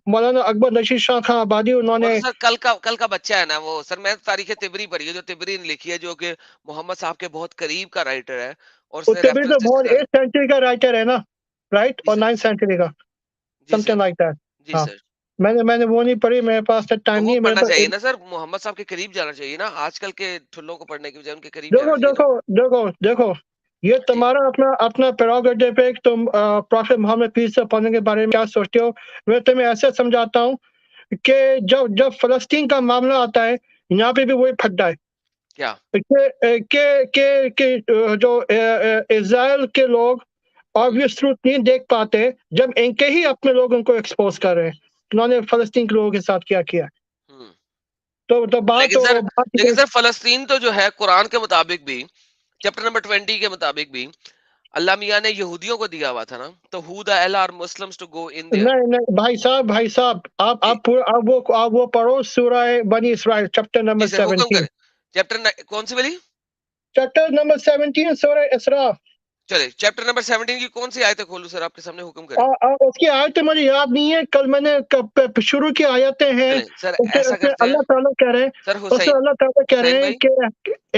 मौलाना अकबर नशीद शाह खां आबादी वो उन्होंने। तो सर कल का बच्चा है ना वो। सर मैंने तो तारीख़ तिबरी पढ़ी है, जो तिबरी ने लिखी है, जो कि मोहम्मद साहब के बहुत करीब का राइटर है, और उसने उत्तरप्रदेश तो रेफरेंसेस बहुत के साथ। 8th सेंचुरी का राइटर है ना, राइट? जी और सर। 9th सेंचुरी का, जी समथिंग सर। Like that. जी हाँ, सर। मैंने वो नहीं पढ़ी, मेरे पास टाइम तो नहीं वो है मेरे पढ़ना पास। चाहिए ना सर, मोहम्मद साहब के करीब जाना चाहिए ना। आजकल के ठुल्लों को पढ़ने की बजाय उनके करीब जाना देखो चाहिए ना। देखो देखो देखो, ये जी। तुम्हारा अपना अपना प्रेरोगेटिव है कि तुम प्रॉफेट मोहम्मद पीस अपॉन के बारे में क्या सोचते हो। मैं तुम्हें ऐसे समझाता हूँ कि जब जब फलस्तीन का मामला आता है, यहाँ पे भी वही फड्डा है क्या? कि जो इज़राइल के लोग हुँ, ऑब्वियस ट्रूथ नहीं देख पाते, जब इनके ही अपने लोग उनको एक्सपोज कर रहे हैं। उन्होंने फलस्तीन के लोगों के साथ क्या किया। हुँ। तो बात लेकिन सर तो बात लेकिन सर फ़लस्तीन तो जो है, कुरान के मुताबिक भी, चैप्टर नंबर 20 के मुताबिक भी, अल्लाह मियाँ ने यहूदियों को दिया हुआ था ना, तो who the hell are Muslims to go in there? नहीं नहीं भाई साहब, जी। आप वो पढ़ो सूरह बनी इसराइल चैप्टर जी नंबर सर, हुक्म 17। करें। कौन सी वाली? चैप्टर नंबर 17 सूरह इसरा। चलिए, चैप्टर नंबर 17 की कौन सी आयतें खोलूँ सर, आपके सामने हुक्म करें। उसकी आयतें मुझे याद नहीं है, कल मैंने शुरू की आयतें हैं। चलें सर, उसमें ऐसा उसमें करते हैं। अल्लाह ताला कह रहे हैं, सर उसमें हुसैन, अल्लाह ताला कह हुसैन रहे हैं भाई, कि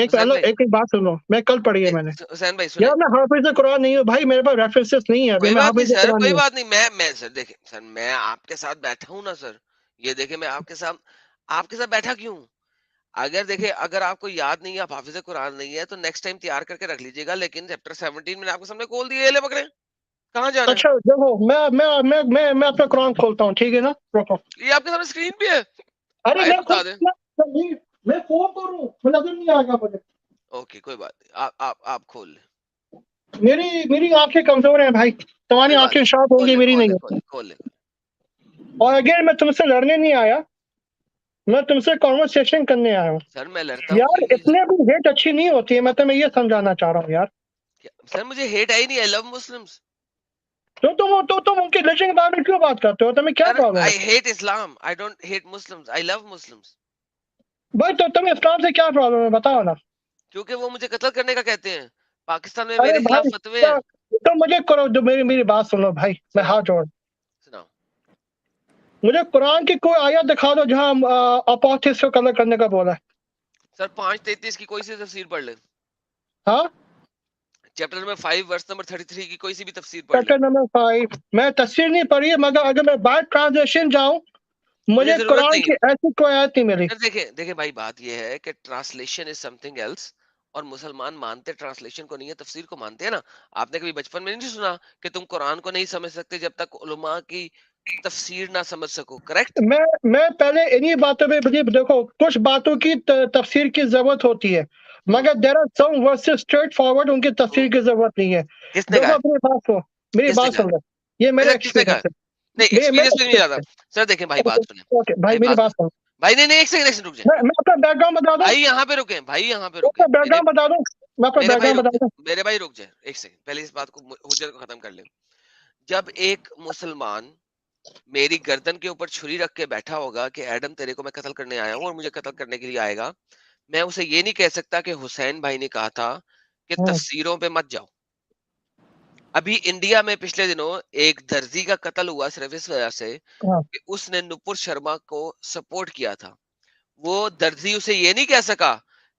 हुसैन भाई, एक बात सुनो, मैं कल पढ़ी है मैंने। हुसैन भाई सुने। यार मैं हाफिज कुरान नहीं हूँ भाई, मेरे पास रेफरेंसेस नहीं है, अभी कोई मैं बात नहीं हाफिज सर, कुरान कोई नहीं हूँ। बात नहीं। मैं सर देखिए सर, मैं आपके साथ बैठा हूँ ना सर। ये देखिए, मैं आपके साथ बैठा क्यों हूँ? अगर देखिए, अगर आपको याद नहीं है, आप हाफिज़ कुरान नहीं है, तो नेक्स्ट टाइम तैयार करके रख लीजिएगा। लेकिन चैप्टर 17 मैंने आपके सामने खोल दिया, ये ले पकड़े। कहाँ जाना है? अच्छा देखो, मैं अपना कुरान खोलता हूँ, ठीक है ना, रुको। ये आपके सामने स्क्रीन पे है। अरे आयत मैं बता खुद दें। मैं फोन करूँ, नजर नहीं आएगा मुझे। ओके, कोई बात नहीं। आप खोल लें। मेरी आंखें कमजोर हैं भाई, तुम्हारी कोई बात आंखें नहीं। शार्प खोल होंगी, ले, मेरी खोल ले, नहीं खोल है। ले, खोल ले। और अगेन मैं तुमसे लड़ने नहीं आया, मैं तुमसे कॉन्वर्सेशन करने आया हूँ सर मैं लड़ता हूँ यार। क्यों नहीं सर? इतने भी हेट अच्छी नहीं होती है, मैं तुम्हें ये समझाना चाह रहा हूँ यार। सर मुझे हेट आई नहीं, आई लव मुस्लिम्स। तुम उनके रिलीजन के बारे में क्यों बात करते हो? तुम्हें क्या सर प्रॉब्लम है? I hate Islam, I don't hate Muslims, I love Muslims. भाई तो तुम्हें इस्लाम से क्या प्रॉब्लम है, बताओ ना। क्योंकि वो मुझे कत्ल करने का कहते हैं। पाकिस्तान में अरे मेरे खिलाफ भाई फतवे हैं। तो मुझे करो, जो मेरी मेरी बात सुनो भाई, मैं सुनाओ, हाथ जोड़। सुनाओ। मुझे कुरान की कोई आयत दिखा दो जहाँ अपोस्टेट्स को कत्ल करने का बोला है। सर 5:33 की कोई सी तफसीर पढ़ ले। हाँ, चैप्टर नंबर 5 वर्स नंबर 33 की कोई सी भी तफसीर पढ़ ले। Chapter number 5। मैं तफसीर नहीं पढ़ी है, मगर अगर मैं बाय ट्रांसलेशन जाऊं, मुझे मुझे जरूरत कुरान नहीं की है। ऐसी कोई आयत नहीं मिली। सर देखें देखें भाई, बात ये है कि ट्रांसलेशन इज समथिंग एल्स। और मुसलमान मानते ट्रांसलेशन को नहीं है, तफसीर को मानते हैं ना। आपने कभी बचपन में नहीं सुना कि तुम कुरान को नहीं समझ सकते जब तक उलमा की तफसीर ना समझ सको, करेक्ट? मैं पहले इन्हीं बातों में बिलीव, देखो कुछ बातों की तफसीर की जरूरत होती है, हम्म। मगर there are some verses straightforward उनकी तफसीर हम्म। की जरूरत नहीं है। किसने कहा देखो है? अपनी बात सुनो, मेरी किसने बात कहा है? सुन लो। ये मेरा अच्छा, किसने कहा एक्सपीरियंस है? है। नहीं, मेरा एक्सपीरियंस पे नहीं जाता। एक्सपीरियंस सर देखें भाई, है। बात सुने। ओके भाई, भाई मेरी बात बात सुने। सुनो। भाई नहीं नहीं, एक सेकंड रुक जाए। मैं अपना बैकग्राउंड बता दूं। भाई यहाँ पे रुके, भाई यहाँ पे रुके अपना मेरे। बैकग्राउंड बता दूं। मैं अपना मेरे भाई बैकग्राउंड रुक बता जाए, दूं। मेरे भाई रुक जाए एक सेकंड, पहले इस बात को हुज्जत को खत्म कर ले। जब एक मुसलमान मेरी गर्दन के ऊपर छुरी रख के बैठा होगा कि एडम तेरे को मैं कत्ल करने आया हूँ और मुझे कत्ल करने के लिए आएगा, मैं उसे ये नहीं कह सकता कि हुसैन भाई ने कहा था कि हम्म, तफसीरों पे मत जाओ। अभी इंडिया में पिछले दिनों एक दर्जी का कत्ल हुआ सिर्फ इस वजह से हाँ। कि उसने नुपुर शर्मा को सपोर्ट किया था। वो दर्जी उसे ये नहीं कह सका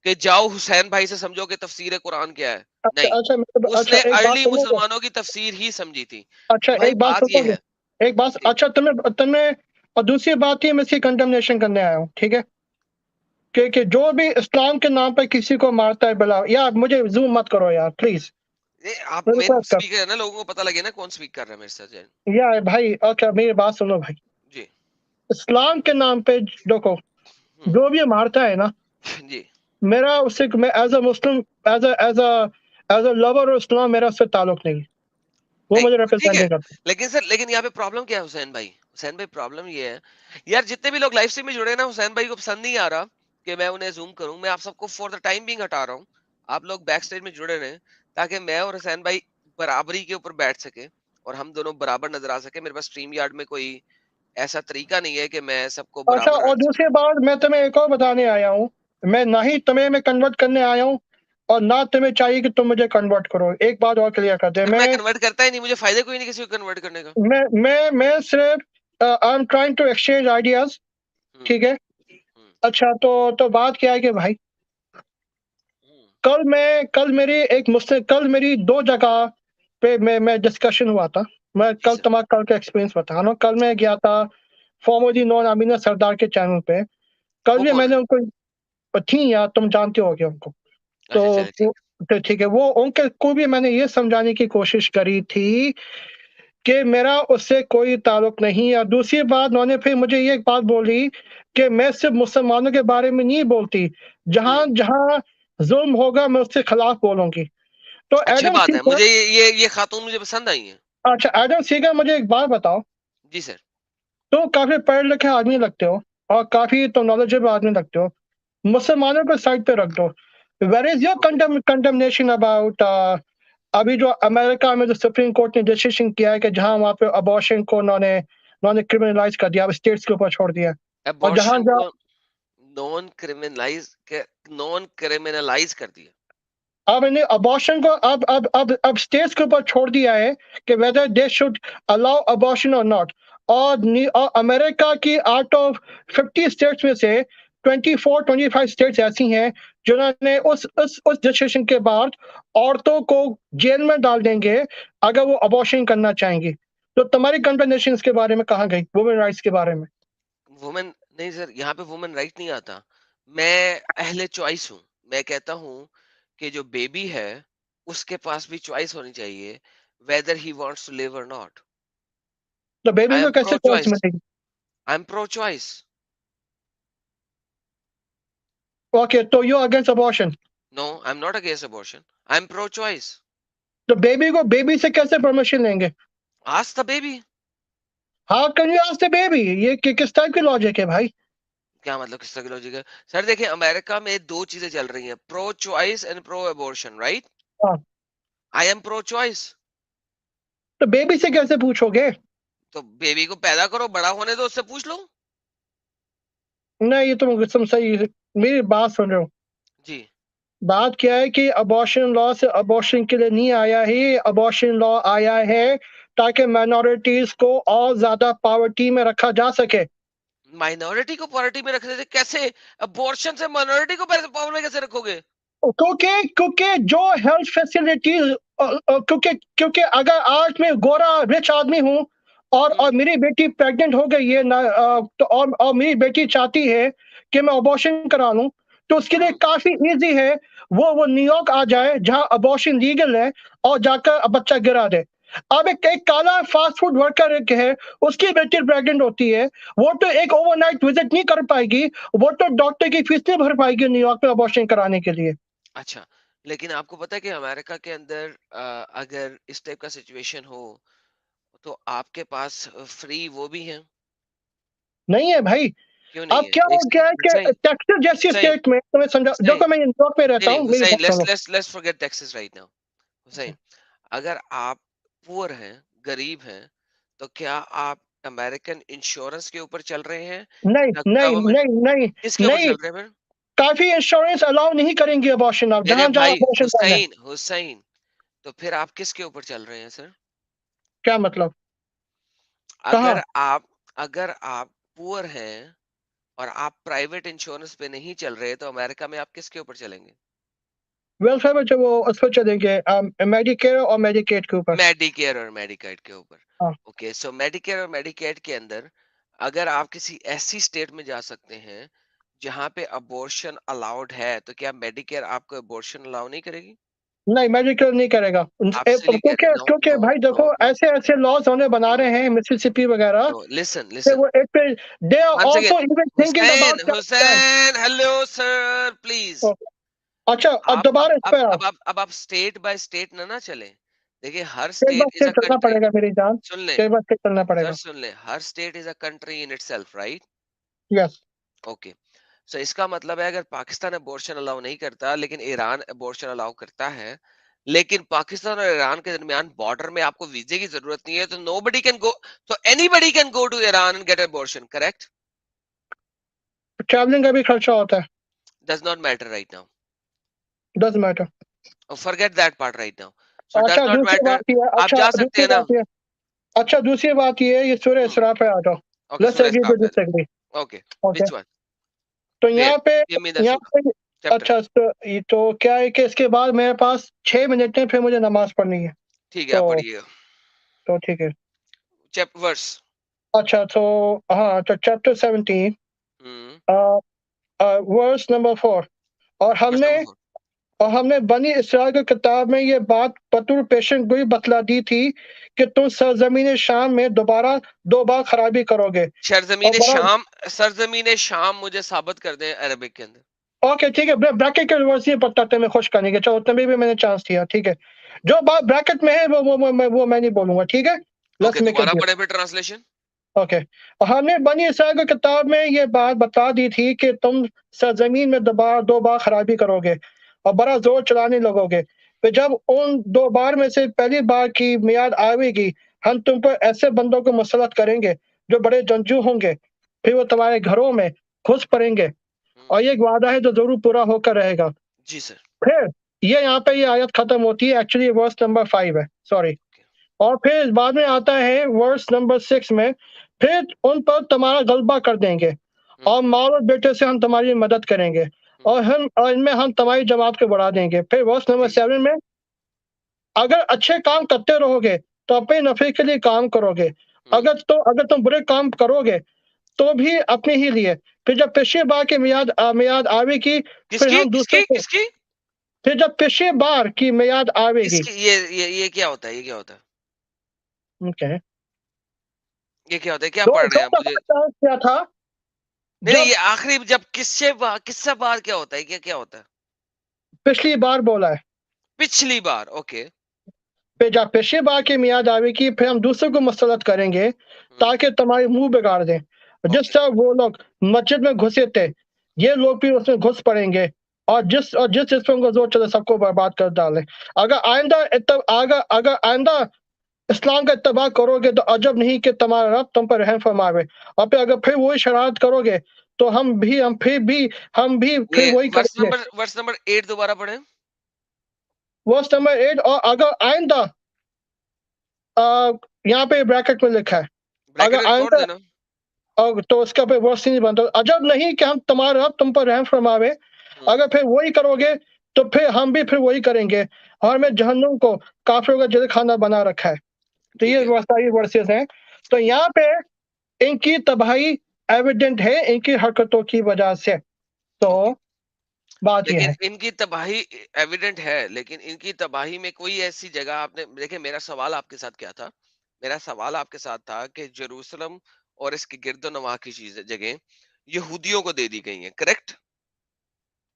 कि जाओ हुसैन भाई से समझो कि तफसीर कुरान क्या है। अच्छा नहीं, अच्छा उसने अच्छा, एक बात अर्ली सुनोगे? मुसलमानों की तफसीर ही समझी थी। अच्छा तो भाई एक बात बात ये सुनोगे? है। एक बात, जी। अच्छा तुम्हें तुम्हें और दूसरी बात ये, मैं इसकी कंडमनेशन करने आया हूँ, ठीक है? कि जो भी इस्लाम के नाम पे किसी को मारता है, बुलाओ यार, मुझे जूम मत करो यार प्लीज। ये आप मैं मेन रिक्वेस्ट स्पीकर है ना, लोगों को पता लगे ना कौन स्पीक कर रहा है मेरे साथ जैन। कर, यार भाई ओके मेरी बात सुनो भाई। जी। इस्लाम के नाम पे देखो, हम्म। जो भी मारता है ना, जी। मेरा उससे, मैं as a Muslim, as a lover of Islam, मेरा उससे ताल्लुक नहीं है। वो नहीं मुझे तो ठीक रिप्रेजेंट है। नहीं करता। लेकिन सर, लेकिन यहाँ पे प्रॉब्लम क्या है हुसैन भाई? हुसैन भाई प्रॉब्लम ये है, यार जितने भी लोग लाइव स्ट्रीम में जुड़े हैं ना, हुसैन भाई को पसंद नहीं आ रहा कि मैं उन्हें जूम करूं। मैं आप सबको फॉर द टाइम बिंग हटा रहा हूँ। आप लोग बैक स्टेज में जुड़े रहें ताकि मैं और हुसैन भाई बराबरी के ऊपर बैठ सके और हम दोनों बराबर नजर आ सके। मेरे पास स्ट्रीम यार्ड में कोई ऐसा तरीका नहीं है कि मैं सबको अच्छा, बराबर और रख सकूं। दूसरी बात मैं तुम्हें एक और बताने आया हूँ। मैं ना ही तुम्हें मैं कन्वर्ट करने आया हूँ, और ना तुम्हें चाहिए कि तुम मुझे कन्वर्ट करो। एक बात और क्लियर कर दे। सर मैं कन्वर्ट करता ही नहीं, मुझे फायदा कोई नहीं किसी को कन्वर्ट करने का। मैं सिर्फ I am trying to exchange ideas, hmm. ठीक है? हम्म। अच्छा तो बात क्या है कि भाई, हम्म। कल मेरी दो जगह पे मैं डिस्कशन हुआ था। मैं जी सर। कल का एक्सपीरियंस बता रहा हूँ। कल मैं गया था फॉर्मली नॉन अमीना सरदार के चैनल पे। कल वो भी कौन मैंने है? उनको, थी यार, तुम जानते होगे उनको। तो अच्छा चले ठीक। तो ठीक है, वो उनके को भी मैंने ये समझाने की कोशिश करी थी कि मेरा उससे कोई ताल्लुक नहीं है। और दूसरी बात, उन्होंने फिर मुझे ये एक बात बोली कि मैं सिर्फ मुसलमानों के बारे में नहीं बोलती, हम्म। जहां जहां जुल्म होगा मैं उसके खिलाफ बोलूंगी। तो अच्छी एडम बात है, सीगर, मुझे ये खातून मुझे पसंद आई है। अच्छा एडम सीगर, मुझे एक बात बताओ। जी सर। तो काफी पढ़े लिखे आदमी लगते हो, और काफी तो नॉलेजेबल आदमी लगते हो। मुसलमानों को साइड पे रख दो। Where is your okay. Condemnation about अभी जो अमेरिका में जो सुप्रीम कोर्ट ने डिसीजन किया है कि जहां वहां पे अबॉर्शन को उन्होंने उन्होंने क्रिमिनलाइज कर दिया, स्टेट्स के ऊपर छोड़ दिया। और जहां अबॉर्शन जहां को नॉन क्रिमिनलाइज कर दिया। अब इन्हें अबॉर्शन को अब स्टेट्स के ऊपर छोड़ दिया है कि whether they should allow abortion और नॉट। और अमेरिका की आउट ऑफ 50 स्टेट्स में से 24-25 स्टेट्स ऐसी हैं जिन्होंने उस डिसीजन के बाद औरतों को जेल में डाल देंगे अगर वो अबॉर्शन करना चाहेंगी। तो तुम्हारी कंडमनेशन इसके बारे में कहाँ गई, वुमेन राइट्स के बारे में? वुमेन नहीं सर, यहाँ पे वुमेन राइट नहीं आता। मैं अहले चॉइस हूँ। मैं कहता हूँ कि जो बेबी है उसके पास भी चॉइस होनी चाहिए, whether he wants to live और नॉट। तो बेबी आई को एम कैसे प्रो चॉइस चॉइस। मिलेगी? I am pro choice. Okay, तो you against abortion? No, I am not against abortion, I am pro choice. तो baby से कैसे permission लेंगे? Ask the baby. How can you ask the baby? ये किस type की logic है भाई? क्या मतलब किस तरह की लॉजिक है? सर देखिए अमेरिका में 2 चीज़ें चल रही हैं, pro choice and pro abortion, right? हाँ, आई एम प्रो चॉइस। तो बेबी से कैसे पूछोगे? तो बेबी को पैदा करो, बड़ा होने दो, उससे पूछ लो। नहीं, ये तुम सही मेरी बात सुन रहे हो। जी। बात क्या है कि अबॉर्शन लॉ से अबॉर्शन के लिए नहीं आया ही, अबॉर्शन लॉ आया है ताकि माइनॉरिटीज को और ज्यादा पावर्टी में रखा जा सके। माइनॉरिटी को पावर्टी में रखने से कैसे? अबॉर्शन से माइनॉरिटी को पावर में कैसे रखोगे? क्योंकि क्योंकि जो हेल्थ फैसिलिटीज क्योंकि क्योंकि अगर आज मैं गोरा रिच आदमी हूँ और हम्म। मेरी बेटी प्रेग्नेंट हो गई है ना, तो और मेरी बेटी चाहती है कि मैं अबॉर्शन करा लूं, तो उसके लिए हम्म। काफी इजी है। वो न्यूयॉर्क आ जाए जहां अबॉर्शन लीगल है और जाकर बच्चा गिरा दे। अब एक काला फास्ट फूड वर्कर एक है, उसकी बेटी प्रेग्नेंट होती है, वो तो एक ओवरनाइट विजिट नहीं कर पाएगी, वो तो डॉक्टर की फीस नहीं भर पाएगी न्यूयॉर्क में अबॉर्शन कराने के लिए। अच्छा, लेकिन आपको पता है कि अमेरिका के अंदर अगर इस टाइप का सिचुएशन हो तो आपके पास फ्री वो भी है। नहीं है भाई। क्यों नहीं अब है? क्या एक हो गया सेकंड, है कि हुसैन, टेक्सास जैसी हुसैन, स्टेट में तुम्हें समझा, हुसैन, देखो मैं न्यूयॉर्क में नहीं रहता नहीं हूँ, मेरी हुसैन, बात सुनो। Let's forget Texas right now. Hussain, अगर आप पुअर हैं, गरीब हैं, तो क्या आप अमेरिकन इंश्योरेंस के ऊपर चल रहे हैं नहीं या नहीं गवर्नमेंट? नहीं नहीं किसके ऊपर नहीं, चल रहे हैं फिर? काफी इंश्योरेंस अलाउ नहीं करेंगे अबॉर्शन, आप मेरे जहां जहां भाई अबॉर्शन करना है। हुसैन, हुसैन, तो फिर आप किसके ऊपर चल रहे हैं सर? क्या मतलब? अगर कहाँ? आप अगर आप पुअर हैं और आप प्राइवेट इंश्योरेंस पे नहीं चल रहे तो अमेरिका में आप किसके ऊपर चलेंगे? वेलफेयर में जो वो उस पर चलेंगे मेडिकेयर और मेडिकेड के ऊपर। मेडिकेयर और मेडिकेड के ऊपर। हाँ। ओके, सो मेडिकेयर और मेडिकेड के अंदर अगर आप किसी ऐसी स्टेट में जा सकते हैं जहां पे अबॉर्शन अलाउड है तो क्या मेडिकेयर आपको अबॉर्शन अलाउ नहीं करेगी? नहीं, मेडिकल नहीं करेगा आप सिली कह क्योंकि रहे, नो क्योंकि नो भाई नो देखो नो ऐसे ऐसे लॉज होने बना नो रहे हैं मिसिसिपी वगैरह नो, लिसन कि लिसन, वो एक पे they are one also second, even thinking Hussain, about. Hussain, hello sir, please. अच्छा, अब आप दोबारा इस पे आओ। अब आप स्टेट बाय स्टेट ना चले। देखिए हर एक बार स्टेट इज फिर अ चलना कंट्री। पड़ेगा मेरी जान, सुन ले, एक बार फिर चलना सर पड़ेगा। सुन ले, हर state is a country in itself, right? Yes. Okay, so इसका मतलब है अगर पाकिस्तान अबॉर्शन अलाउ नहीं करता लेकिन ईरान अबॉर्शन अलाउ करता है, लेकिन पाकिस्तान और ईरान के दरमियान बॉर्डर में आपको वीजे की जरूरत नहीं है तो नोबडी कैन गो, तो anybody can go to Iran and get abortion, correct? Travelling का भी खर्चा होता है। Does not matter right now, does matter. Forget that part right now, so does अच्छा नॉट दूसरी बात मैटर। ये है, आप अच्छा जा सकते दूसरी हैं ना। बात ये, अच्छा दूसरी बात ये है, ये सूर्य इसरा पे आ जाओ। ओके, लेट्स सूरह एग्री इस्राफ टू पे आ डिसएग्री। जाओ। Okay, okay. Which one? तो वेयर? यहाँ पे, गिव मी द यहाँ सूरह, पे, चैप्टर। अच्छा तो क्या है कि इसके बाद मेरे पास 6 मिनट है, फिर मुझे नमाज पढ़नी है। ठीक है, आप तो पढ़िए। तो ठीक है। Chapter verse. अच्छा तो हाँ, तो चैप्टर 17 हम्म। Verse number 4। और वर्स हमने नंबर 4। और हमने बनी इसराइल की किताब में ये बात बतौर पेशन गोई बतला दी थी कि तुम सरजमीन शाम में दोबारा 2 बार खराबी करोगे और सरजमीन बड़ा। शाम, सरजमीन शाम मुझे साबित कर दें अरबिक के अंदर। ओके ठीक है, ब्रैकेट के वर्ड्स नहीं पता मैं खुश करने के, चलो तभी भी मैंने चांस दिया, ठीक है। जो बात ब्रैकेट में है वो मैं नहीं बोलूंगा, ठीक है। लेट्स ओके, मेक दोबारा इट। पढ़े फिर ट्रांसलेशन। ओके। और हमने बनी इसराइल की किताब में ये बात बता दी थी कि तुम सरजमीन में 2 बार खराबी करोगे और बड़ा जोर चलाने लगोगे। फिर जब उन 2 बार में से पहली बार की मियाद आएगी, हम तुम पर ऐसे बंदों को मुसलत करेंगे जो बड़े जंजू होंगे, फिर वो तुम्हारे घरों में घुस पड़ेंगे और ये एक वादा है जो जरूर पूरा होकर रहेगा। जी सर। फिर ये यहाँ पे ये आयत खत्म होती है, एक्चुअली वर्स नंबर 5 है, सॉरी। ओके। और फिर बाद में आता है वर्स नंबर 6 में, फिर उन पर तुम्हारा गलबा कर देंगे हम्म। और माल और बेटे से हम तुम्हारी मदद करेंगे हम्म। और इनमें हम तुम्हारी जमात को बढ़ा देंगे। फिर वर्स नंबर ठीक है। 7 में, अगर अच्छे काम करते रहोगे तो अपने नफे के लिए काम करोगे, हम्म। अगर तुम बुरे काम करोगे तो भी अपने ही लिए। फिर जब पिछली बार की मियाद आवेगी, फिर किसकी हम दूसरों किसकी को, किसकी फिर जब पिछली बार की मियाद आवेगी। किसकी ये क्या होता है, ये क्या होता है? ओके। ये क्या होता है, क्या दो पढ़ रहे दो हैं आप मुझे? दफा चांस किया था। नहीं नहीं, जब ये आखिरी जब किससे बार क्या होता है, क्या क्या होता है? पिछली बार बोला है, पिछली बार, ओके। फिर जब पिछली बार की मियाद आवेगी, फिर हम दूसरों को मसलत करेंगे हम्म। ताकि तुम्हारे मुंह बिगाड़ दें। जिस ओके। तरह वो लोग मस्जिद में घुसे थे, ये लोग भी उसमें घुस पड़ेंगे और जिस पे उनको ज़ोर चले सबको बर्बाद कर डालें। अगर आइंदा इस्लाम का इत्तेबा करोगे तो अजब नहीं कि तुम्हारा रब तुम पर रहम फरमावे और फिर अगर फिर वही शरारत करोगे तो हम भी ये फिर वही करेंगे। वर्स नंबर 8 दोबारा पढ़ें। वर्स नंबर 8 और अगर आइंदा यहाँ पे ब्रैकेट में लिखा है, ब्रैकेट अगर में छोड़ आइंदा देना। तो उसका फिर वर्स नहीं बनता। अजब नहीं कि हम तुम्हारा रब तुम पर रहम फरमावे, हम्म। अगर फिर वही करोगे तो फिर हम भी फिर वही करेंगे और हमें जहन्नुम को काफिरों का जल खाना बना रखा है। तो ठीक ये है। सारी वर्सेस हैं। तो यहाँ पे इनकी तबाही एविडेंट है इनकी हरकतों की वजह से। तो ओके। बात ये लेकिन है। इनकी तबाही एविडेंट है, लेकिन इनकी तबाही में कोई ऐसी जगह आपने देखिए, मेरा सवाल आपके साथ क्या था? मेरा सवाल आपके साथ था कि जेरूसलम और इसके गिर्दोनवाह की चीजें जगह यहूदियों को दे दी गई हैं, करेक्ट?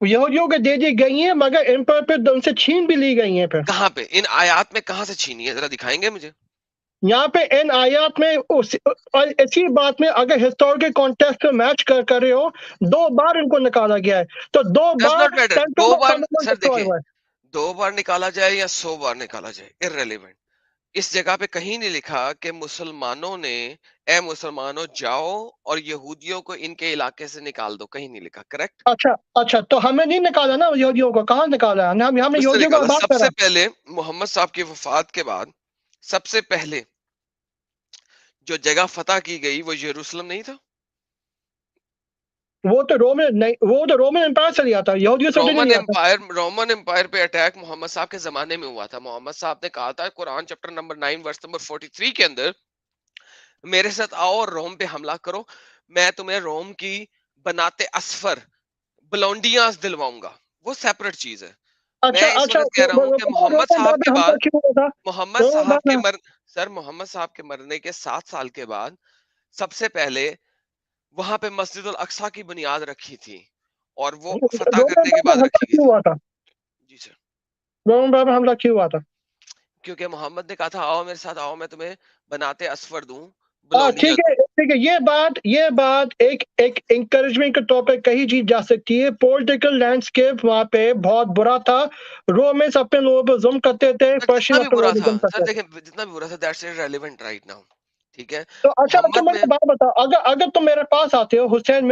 यहूदियों को दे दी गई हैं मगर इन पर फिर उनसे छीन भी ली गई हैं फिर। कहाँ पे इन आयात में कहाँ से छीनी है, जरा दिखाएंगे मुझे? यहाँ पे इन आयात में और इसी बात में अगर हिस्टोरिकल कॉन्टेक्स्ट में मैच कर रहे हो, 2 बार इनको निकाला गया है। तो 2 डज बार नॉट मैटर, दो टेंपल ऑफ बार सॉलोमन सर डिस्ट्रॉय देखिए, हुआ है। 2 बार निकाला जाए या 100 बार निकाला जाए, इररेलेवेंट। इस जगह पे कहीं नहीं लिखा कि मुसलमानों ने, ए मुसलमानों जाओ और यहूदियों को इनके इलाके से निकाल दो, कहीं नहीं लिखा, करेक्ट? अच्छा तो हमें नहीं निकाला ना यहूदियों को, कहाँ निकाला है? हमने उसने यहूदियों का निकाला बात सबसे करा। पहले मोहम्मद साहब की वफात के बाद। सबसे पहले जो जगह फतह की गई वो यरूशलेम नहीं था? वो तो रोमन एम्पायर से लिया था, यहूदियों से तो नहीं लिया था। रोमन एम्पायर पे अटैक मोहम्मद साहब के जमाने में हुआ था। मोहम्मद साहब ने कहा था Quran chapter number 9 verse number 43 के अंदर, मेरे साथ आओ और रोम पे हमला करो, मैं तुम्हें रोम की बनाते असफर ब्लॉन्डियां दिलवाऊंगा। वो सेपरेट चीज है। मैं इस अच्छा वक्त कह रहा हूं कि मोहम्मद रोमन साहब बाब के में हमला बाद, क्यों हुआ था? मोहम्मद रोमन साहब बाब के में मर सर मोहम्मद साहब के मरने के 7 साल के बाद सबसे पहले वहां पे मस्जिद अल अक्सा की बुनियाद रखी थी, और वो फतह रोमन करने के बाब में बाद हमला रखी गई क्यों थी। हुआ था? जी सर। रोमन बाब में हमला क्यों हुआ था? क्योंकि मोहम्मद ने कहा था आओ मेरे साथ, आओ मैं तुम्हें बनाते असफर दूं, बुलौनियां दूं। ठीक है, ये बात एक एक एनकरेजमेंट के तौर पे कही जी जा सकती है। पॉलिटिकल लैंडस्केप वहाँ पे बहुत बुरा था। रोमन्स अपने लोगों पे जुल्म करते थे, सर जितना पर्शियन भी अपने बुरा लोगों पे था, जुल्म सर करते थे। देखिए जितना भी बुरा था, दैट्स इररिलेवेंट राइट नाउ। ठीक है। तो अच्छा मोहम्मद मुझे में बात बताओ, अगर अगर तुम मेरे पास आते हो हुसैन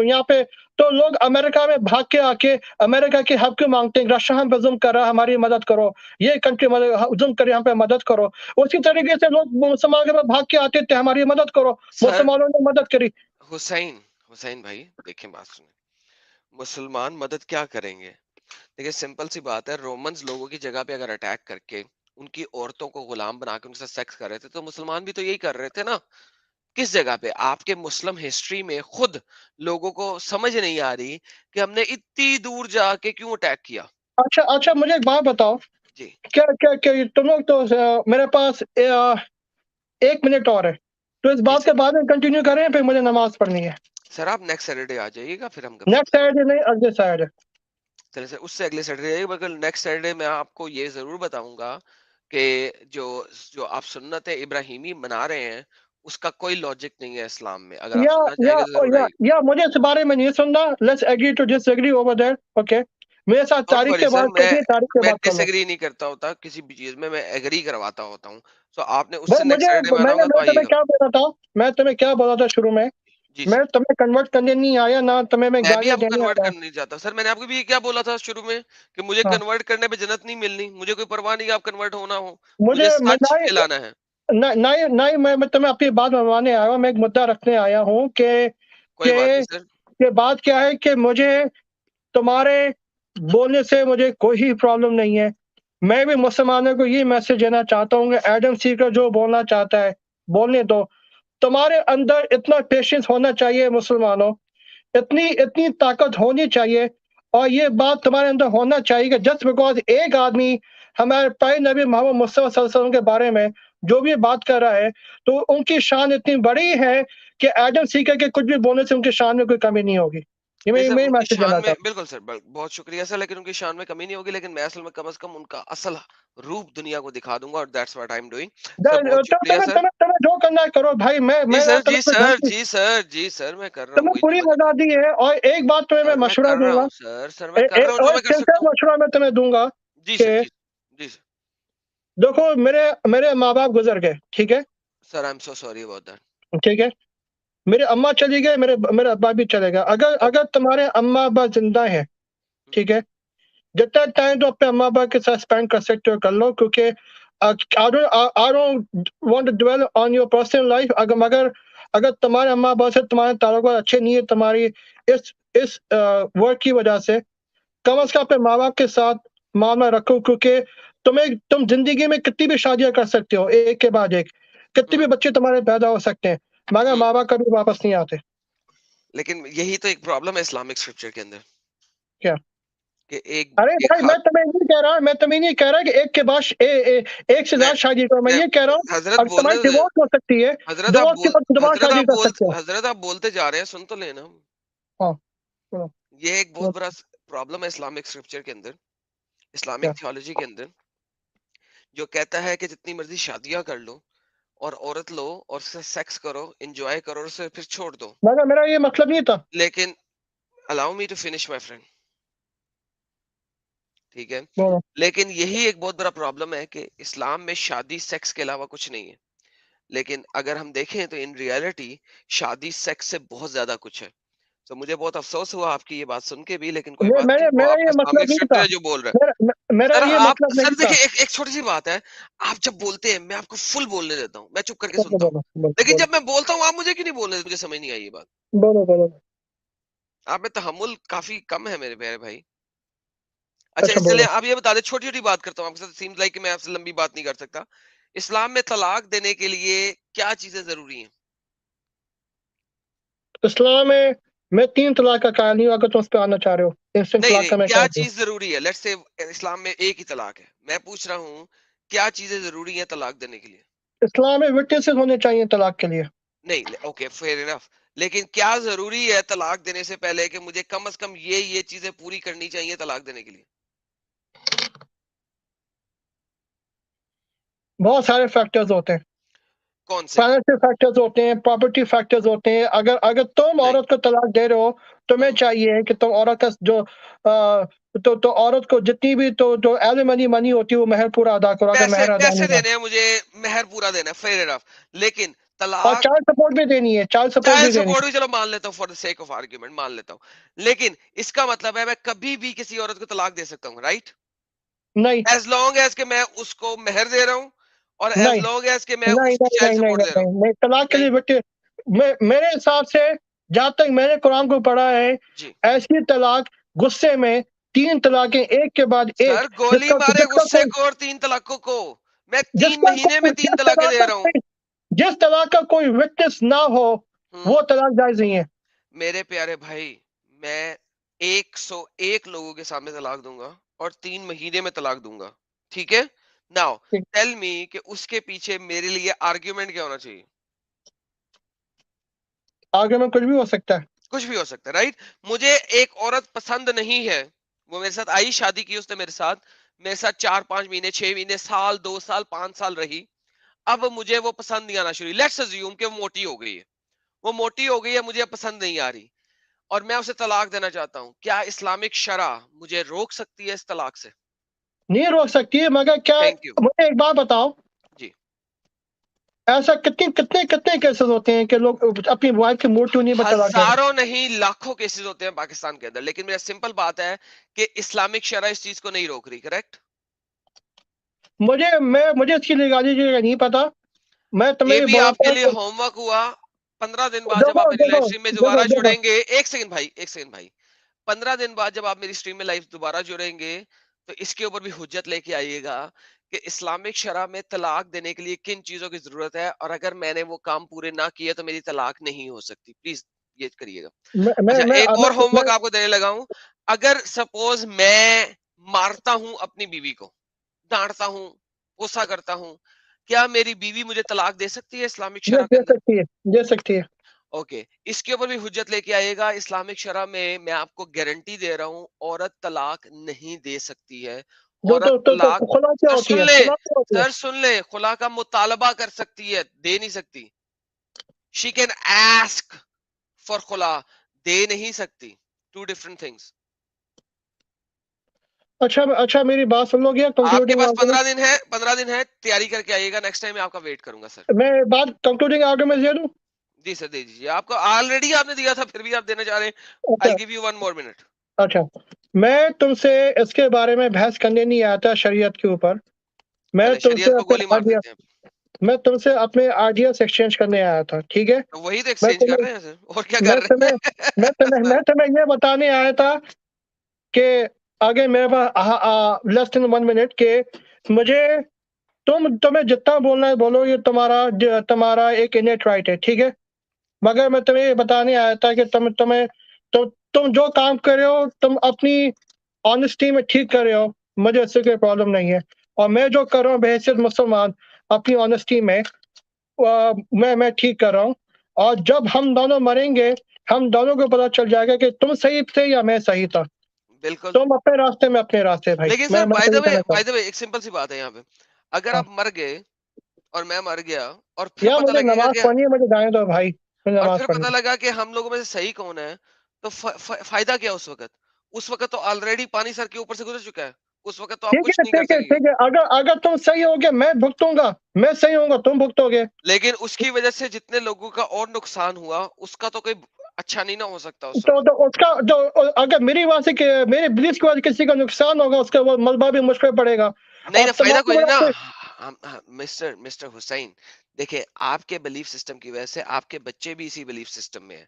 यहाँ पे, तो लोग अमेरिका में भाग के आके अमेरिका के हक क्यों मांगते हैं? रशिया हम पे जुल्म कर रहा है, हमारी मदद करो। ये कंट्री जुल्म करे, हम पे मदद करो। उसी तरीके से लोग मुसलमान के पास भाग के आते थे, हमारी मदद करो। सर मुसलमानों ने मदद करी। हुसैन हुसैन भाई देखें, बात सुने। मुसलमान मदद क्या करेंगे? देखिए सिंपल सी बात है, रोमन्स लोगों की जगह पे अगर अटैक करके उनकी औरतों को गुलाम बना के उनसे सेक्स कर रहे थे, तो मुसलमान भी तो यही कर रहे थे ना। किस जगह पे आपके मुस्लिम हिस्ट्री में खुद लोगों को समझ नहीं आ रही कि हमने इतनी दूर जाके क्यों अटैक किया? अच्छा मुझे एक बात बताओ, जी। क्या तुम लोग तो मेरे पास 1 मिनट और है, तो इस जी बात सर। के बाद में कंटिन्यू करें, फिर मुझे नमाज पढ़नी है। सर आप नेक्स्ट सैटरडे आ जाइएगा, फिर हम गपशप नेक्स्ट करेंगे। सैटरडे नहीं, अगले सैटरडे। चलिए सर, उससे अगले सैटरडे आइए, बल्कि नेक्स्ट सैटरडे मैं आपको ये जरूर बताऊंगा कि जो जो आप सुन्नत इब्राहिमी मना रहे हैं, उसका कोई लॉजिक नहीं है इस्लाम में। अगर आप या सुनना या चाहेंगे तो जरूर आइए। या मुझे इस बारे में नहीं सुनना। Let's agree to disagree over there. Okay, मेरे साथ डोंट तारीख वरी के सर, बाद मैं करनी है, तारीख के मैं बाद कर लो। डिसएग्री नहीं करता होता किसी भी चीज में, मैं एग्री करवाता होता हूँ। सो आपने भाई उससे मुझे नेक्स्ट सैटरडे में आना होगा तो मैं तुम्हें आइएगा। क्या बोला था? मैं तुम्हें क्या बोला था शुरू में? जी मैं सर। तुम्हें कन्वर्ट करने नहीं आया ना, तुम्हें मैं मैं भी गालियां आपको देने कन्वर्ट आया। करना नहीं चाहता सर। मैंने आपको भी क्या बोला था शुरू में कि मुझे हाँ, कन्वर्ट करने पे जन्नत नहीं मिलनी, मुझे कोई परवाह नहीं कि आप कन्वर्ट होना हो, मुझे मुझे मैं सच फैलाना है। नहीं मैं तुम्हें अपनी बात मनवाने आया हूँ। मैं एक मुद्दा रखने आया हूँ कोई बात नहीं कि सर। बात क्या है कि मुझे तुम्हारे बोलने से मुझे कोई ही प्रॉब्लम नहीं है। मैं भी मुसलमानों को ये मैसेज देना चाहता हूँ कि एडम सीकर जो बोलना चाहता है, बोलने दो। तुम्हारे अंदर इतना पेशेंस होना चाहिए मुसलमानों, इतनी इतनी ताकत होनी चाहिए, और ये बात तुम्हारे अंदर होना चाहिए कि जस्ट बिकॉज़ एक आदमी हमारे प्यारे नबी मोहम्मद मुस्तफा सल्लल्लाहु अलैहि वसल्लम के बारे में जो भी बात कर रहा है, तो उनकी शान इतनी बड़ी है कि एडम सीकर के कुछ भी बोलने से उनकी शान में कोई कमी नहीं होगी। ये नहीं मैं सर, मैं उनकी मैसेज शान देना में चाहता बिल्कुल सर, बहुत शुक्रिया सर, लेकिन उनकी शान में कमी नहीं होगी, लेकिन मैं असल में कम से कम उनका असल रूप दुनिया को दिखा दूंगा, और that's what I am doing. Sir हूँ। बहुत शुक्रिया सर। तुम्हें जो करना है करो भाई, जी मैं सर, जी तुम्हें कोई सर, धमकी, जी सर, जी सर, मैं कर रहा हूँ तुम्हें वही जो पूरी मैं कर रहा हूँ। आजादी है। और एक बात तुम्हें मैं सर मैं मशवरा कर रहा दूंगा, हूँ सर, सर मैं कर रहा हूँ जो और मैं एक कर सकता सिंपल हूँ। मशवरा मैं तुम्हें दूंगा जी कि सर, जी, जी सर। देखो, मेरे मेरे माँ बाप गुजर गए, ठीक है, sir I am so sorry about that. ठीक है। मेरे अम्मा चली गए, मेरे मेरे अब्बा भी चले गए। अगर ओके। अगर तुम्हारे अम्मा अब्बा जिंदा हैं, ठीक है, जितना टाइम तो अपने अम्मा अब्बा के साथ स्पेंड कर सकते हो कर लो, क्योंकि I don't want to dwell on your personal life. अगर मगर अगर तुम्हारे अम्मा अब्बा से तुम्हारे ताल्लुकात अच्छे नहीं है, तुम्हारी इस वर्क की वजह से, कम जी, से कम अपने माँ बाप के साथ मामला रखो, क्योंकि तुम जिंदगी में कितनी भी शादियां कर सकते हो एक के बाद एक, कितने हुँ, भी बच्चे तुम्हारे पैदा हो सकते हैं, मगर हुँ। माँ बाप कभी वापस नहीं आते। लेकिन यही तो एक प्रॉब्लम है इस्लामिक स्क्रिप्चर के अंदर, क्या? कि एक अरे एक भाई, खात मैं तुम्हें नहीं कह रहा कि एक के बाद एक से मैं ज्यादा शादी करो। मैं मैं ये कह रहा हूँ, हज़रत अगर बोलने तुम्हारी दे। डिवोर्स हो सकती है, डिवोर्स के बाद दोबारा शादी कर सकते हो। हज़रत आप बोलते जा रहे हैं, सुन तो लेना। हाँ, सुनो, ये एक बहुत सुनो, बड़ा प्रॉब्लम है इस्लामिक स्क्रिप्चर के अंदर, क्या? इस्लामिक थियोलॉजी के अंदर, जो कहता है कि जितनी मर्जी शादियां कर लो और औरत लो और उससे सेक्स करो, एंजॉय करो और उसे फिर छोड़ दो। मगर मेरा ये मतलब नहीं था। लेकिन allow me to finish my friend, ठीक है। बोलो। लेकिन यही एक बहुत बड़ा प्रॉब्लम है कि इस्लाम में शादी सेक्स के अलावा कुछ नहीं है। लेकिन अगर हम देखें तो इन रियलिटी शादी सेक्स से बहुत ज्यादा कुछ है। तो मुझे बहुत अफसोस हुआ आपकी ये बात सुन के भी, लेकिन कोई बात नहीं, वो मेरा आपका ये इस्लामिक मतलब नहीं स्क्रिप्टर था। है जो बोल रहा है। मेरा सर ये आप मतलब सर नहीं था। देखिए, एक छोटी सी बात है। आप जब बोलते हैं मैं आपको फुल बोलने देता हूँ, मैं चुप करके बोलो, सुनता हूँ। बोलो, बोलो, लेकिन बोलो, जब मैं बोलता हूँ आप मुझे क्यों नहीं बोलने देते? मुझे समझ नहीं आई ये बात। बोलो, बोलो। आप में तहम्मुल काफी कम है मेरे प्यारे भाई। अच्छा, अच्छा, इसलिए बोलो। आप ये बता दें, छोटी छोटी बात करता हूँ आपके साथ, सीम्स लाइक कि मैं आपसे लंबी बात नहीं कर सकता। इस्लाम में तलाक देने के लिए क्या चीजें जरूरी हैं? इस्लाम में मैं 3 तलाक का कायल नहीं हूँ, अगर तुम उस पे आना चाह रहे हो। इंस्टेंट नहीं तलाक नहीं, का मैं क्या कायल हूँ। चीज जरूरी है? लेट्स से इस्लाम में एक ही तलाक है, मैं पूछ रहा हूँ क्या चीजें जरूरी हैं तलाक देने के लिए? इस्लाम में विटनेसेस होने चाहिए तलाक के लिए। नहीं, ओके फेयर इनफ। लेकिन क्या जरूरी है तलाक देने से पहले कि मुझे कम से कम ये चीजें पूरी करनी चाहिए तलाक देने के लिए? बहुत सारे फैक्टर्स होते हैं। कौन से? फाइनेंशियल फैक्टर्स होते हैं, प्रॉपर्टी फैक्टर्स होते हैं। अगर तुम नहीं। औरत को तलाक दे रहे हो, तुम्हें हम्म। चाहिए कि तुम औरत का जो तो औरत को जितनी भी जो एलिमनी मनी होती है वो महर पूरा अदा करो, अगर पैसे महर अदा पैसे नहीं कर। देने हैं मुझे, मेहर पूरा देना है, फेयर इनफ। लेकिन और तलाक, चाइल्ड सपोर्ट भी देनी है, चाइल्ड सपोर्ट भी चाइल्ड देनी सपोर्ट भी चलो मान लेता हूँ, for the sake of argument मान लेता हूँ, लेकिन इसका मतलब है मैं कभी भी किसी औरत को तलाक दे सकता हूँ, राइट? है। नहीं, एज लॉन्ग एज के मैं उसको मेहर दे रहा हूँ, और एज नहीं, लॉन्ग एज के मैं नहीं, उसकी नहीं, चाइल्ड नहीं, नहीं, सपोर्ट नहीं, दे रहा हूँ। नहीं, नहीं, तलाक के नहीं। लिए बेटे, मेरे हिसाब से, जहाँ तक मैंने कुरान को पढ़ा है, जी ऐसी तलाक गुस्से में, 3 तलाकें एक के बाद एक, सर, गोली जिसका मारे जिसका गुस्से कोई को और 3 तलाकों को। मैं तीन जिसका महीने में कोई 3 तलाकें दे रहा हूँ। जिस तलाक का कोई विटनेस ना हो, वो हम्म। तलाक जायज नहीं है। मेरे प्यारे भाई, मैं 101 लोगों के सामने तलाक दूंगा और 3 महीने में तलाक दूंगा, ठीक है। नाउ ठीक, टेल मी कि उसके पीछे मेरे लिए आर्ग्यूमेंट क्या होना चाहिए? आगे में कुछ भी हो सकता है। कुछ भी हो सकता है, राइट? मुझे एक औरत पसंद नहीं है, वो मेरे साथ आई, शादी की उसने मेरे साथ 4-5 महीने, 6 महीने, साल, 2 साल, 5 साल रही। अब मुझे वो पसंद नहीं आना शुरू, लेट्स अज्यूम कि वो मोटी हो गई है, वो मोटी हो गई है, मुझे अब पसंद नहीं आ रही, और मैं उसे तलाक देना चाहता हूँ। क्या इस्लामिक शरा मुझे रोक सकती है इस तलाक से? नहीं रोक सकती है, मगर क्या, थैंक यू। मुझे एक बात बताओ, जी। ऐसा कितने कितने कितने केसेस होते हैं कि लोग अपनी वाइफ की मूड नहीं पर तलाक दे रहे हजारों नहीं लाखों केसेस होते हैं पाकिस्तान के अंदर, लेकिन मेरा सिंपल बात है कि इस्लामिक शरा इस चीज को नहीं रोक रही, करेक्ट? हैं? मुझे इसकी लीगैलिटी का नहीं पता। मैं ये तुम्हें ये भी बोलता आपके हूँ लिए कि होमवर्क हुआ। 15 दिन बाद जब आप देखो, मेरी लाइव देखो, स्ट्रीम में देखो, दोबारा देखो, जुड़ेंगे, एक सेकंड भाई, एक सेकंड भाई, 15 दिन बाद जब आप मेरी स्ट्रीम में लाइव दोबारा जुड़ेंगे, तो इसके ऊपर भी हुज्जत लेके आइएगा कि इस्लामिक शरा में तलाक देने के लिए किन चीजों की जरूरत है, और अगर मैंने वो काम पूरे ना किए तो मेरी तलाक नहीं हो सकती। प्लीज ये करिएगा। अच्छा, एक और होमवर्क आपको देने लगा हूं। अगर सपोज मैं मारता हूं अपनी बीवी को, डांटता हूं, गुस्सा करता हूं, क्या मेरी बीवी मुझे तलाक दे सकती है इस्लामिक ये शरा के दे अंदर? सकती है, दे सकती है। ओके, इसके ऊपर भी हुज्जत लेके आइएगा। इस्लामिक शरह में मैं आपको गारंटी दे रहा हूँ, औरत तलाक नहीं दे सकती है। जो औरत तलाक, तो खुला क्या सर होती सुन है, ले, खुला क्या होती है? सर सुन ले, खुला का मुतालबा कर सकती है, दे नहीं सकती। शी कैन आस्क फॉर खुला, दे नहीं सकती। Two different things. अच्छा अच्छा, मेरी बात सुन लोगे? आपके कंक्लूडिंग पास आर्गुमेंट, 15 दिन है, 15 दिन है, तैयारी करके आइएगा। नेक्स्ट टाइम मैं आपका वेट करूंगा सर। मैं बात कंक्लूडिंग आर्गुमेंट दे दूं? जी सर, दे दीजिए। आपको ऑलरेडी आपने दिया था, फिर भी आप देना चाह रहे हैं। आई अच्छा गिव यू 1 मोर मिनट। अच्छा, मैं तुमसे इसके बारे में बहस करने नहीं आया था शरीयत के ऊपर। मैं चले, तुमसे शरीयत को अपने गोली मार आइडिया देते हैं। मैं तुमसे अपने आइडियाज एक्सचेंज करने आया था, ठीक है? तो वही तो मैं एक्सचेंज कर तुम्हें रहे हैं सर, और क्या मैं कर रहे तुम्हें मैं तुम्हें हैं? मैं तुम्हें ये बताने आया था कि आगे मेरे पास लेस देन 1 मिनट के, मुझे तुम्हें जितना बोलना है बोलो, ये तुम्हारा एक इनेट राइट है, ठीक है? मगर मैं तुम्हें ये बताने आया था कि तुम जो काम कर रहे हो, तुम अपनी ऑनेस्टी में ठीक कर रहे हो, मुझे इससे कोई प्रॉब्लम नहीं है। और मैं जो कर रहा हूँ बहैसियत मुसलमान, अपनी ऑनेस्टी में मैं ठीक कर रहा हूँ। और जब हम दोनों मरेंगे, हम दोनों को पता चल जाएगा कि तुम सही थे या मैं सही था। बिल्कुल। तुम अपने रास्ते में अपने रास्ते भाई, लेकिन सर, मैं बाय तो द ये वे, कहना चाहूँ। एक सिंपल सी बात है यहाँ पे। अगर हाँ, आप मर गए और मैं मर गया, और फिर या पता मुझे लगेगा नमाज कि, पढ़नी है, मुझे जाने दो भाई, मुझे और नमाज फिर पढ़नी पता है। लगा कि हम लोगों में से सही कौन है, तो फायदा क्या उस वक्त? उस वक्त तो ऑलरेडी पानी सर के ऊपर से गुजर चुका है। उस वक्त तो आप ठीक कुछ है नहीं कर ठीक है सकेंगे। ठीक है, अगर अगर तुम सही होगे मैं भुगतूंगा, मैं सही होऊंगा तुम भुगतोगे। लेकिन उसकी वजह से जितने लोगों का और नुकसान हुआ, उसका तो कोई अच्छा नहीं ना हो सकता उस वक्त। तो उसका जो, अगर मेरी वजह से मेरे बिलीफ की वजह से किसी का नुकसान होगा, उसका वो मलबा भी मुझ पर पड़ेगा। नहीं और ना, फायदा तुम्हारी कोई नहीं वजह ना। से, मिस्टर मिस्टर हुसैन, देखिए, आपके बिलीफ सिस्टम की वजह से आपके बच्चे भी इसी बिलीफ सिस्टम में है,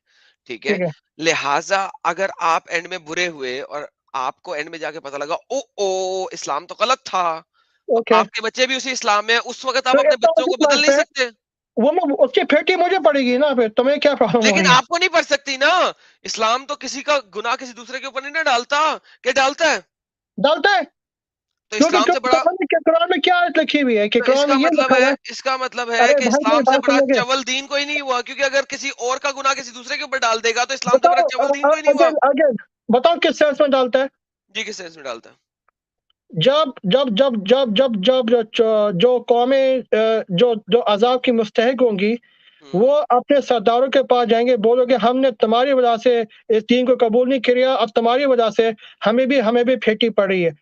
ठीक है? ठीक है, लिहाजा अगर आप एंड में बुरे हुए और आपको एंड में जाके पता लगा, ओ ओ इस्लाम तो गलत था, तो ओके, आपके बच्चे भी उसी इस्लाम में है, उस वक्त तो आप अपने इतना बच्चों मुझे को बदल नहीं मानते हैं, सकते। उसकी फेटी मुझे पड़ेगी ना, फिर तुम्हें क्या प्रॉब्लम हो लेकिन रही है? आपको नहीं पड़ सकती ना। इस्लाम तो किसी का गुनाह किसी दूसरे के ऊपर नहीं ना डालता। क्या डालता है? डालता है, तो क्योंकि इस्लाम से बड़ा, कुरान में क्या आयत लिखी हुई है कि तो कुरान में ये लिखा हुआ है। इसका मतलब है अरे कि भाई मेरी इस्लाम से बात बड़ा सुनोगे? चवल दीन कोई नहीं हुआ, क्योंकि अगर किसी और का गुनाह किसी दूसरे के ऊपर डाल देगा, तो इस्लाम से बड़ा बताओ, चवल दीन कोई नहीं हुआ। अगेन अगेन, बताओ किस सेंस में डालता है? जी, किस सेंस में डालता है? जब जब जब जब जब जब जो कौमें जो जो अजाब की मुस्तहिक होंगी, वो हम्म। अपने सरदारों के पास जाएंगे, बोलोगे हमने तुम्हारी वजह से इस दीन को कबूल नहीं किया, अब तुम्हारी वजह से हमें भी फेंटी पड़ रही है।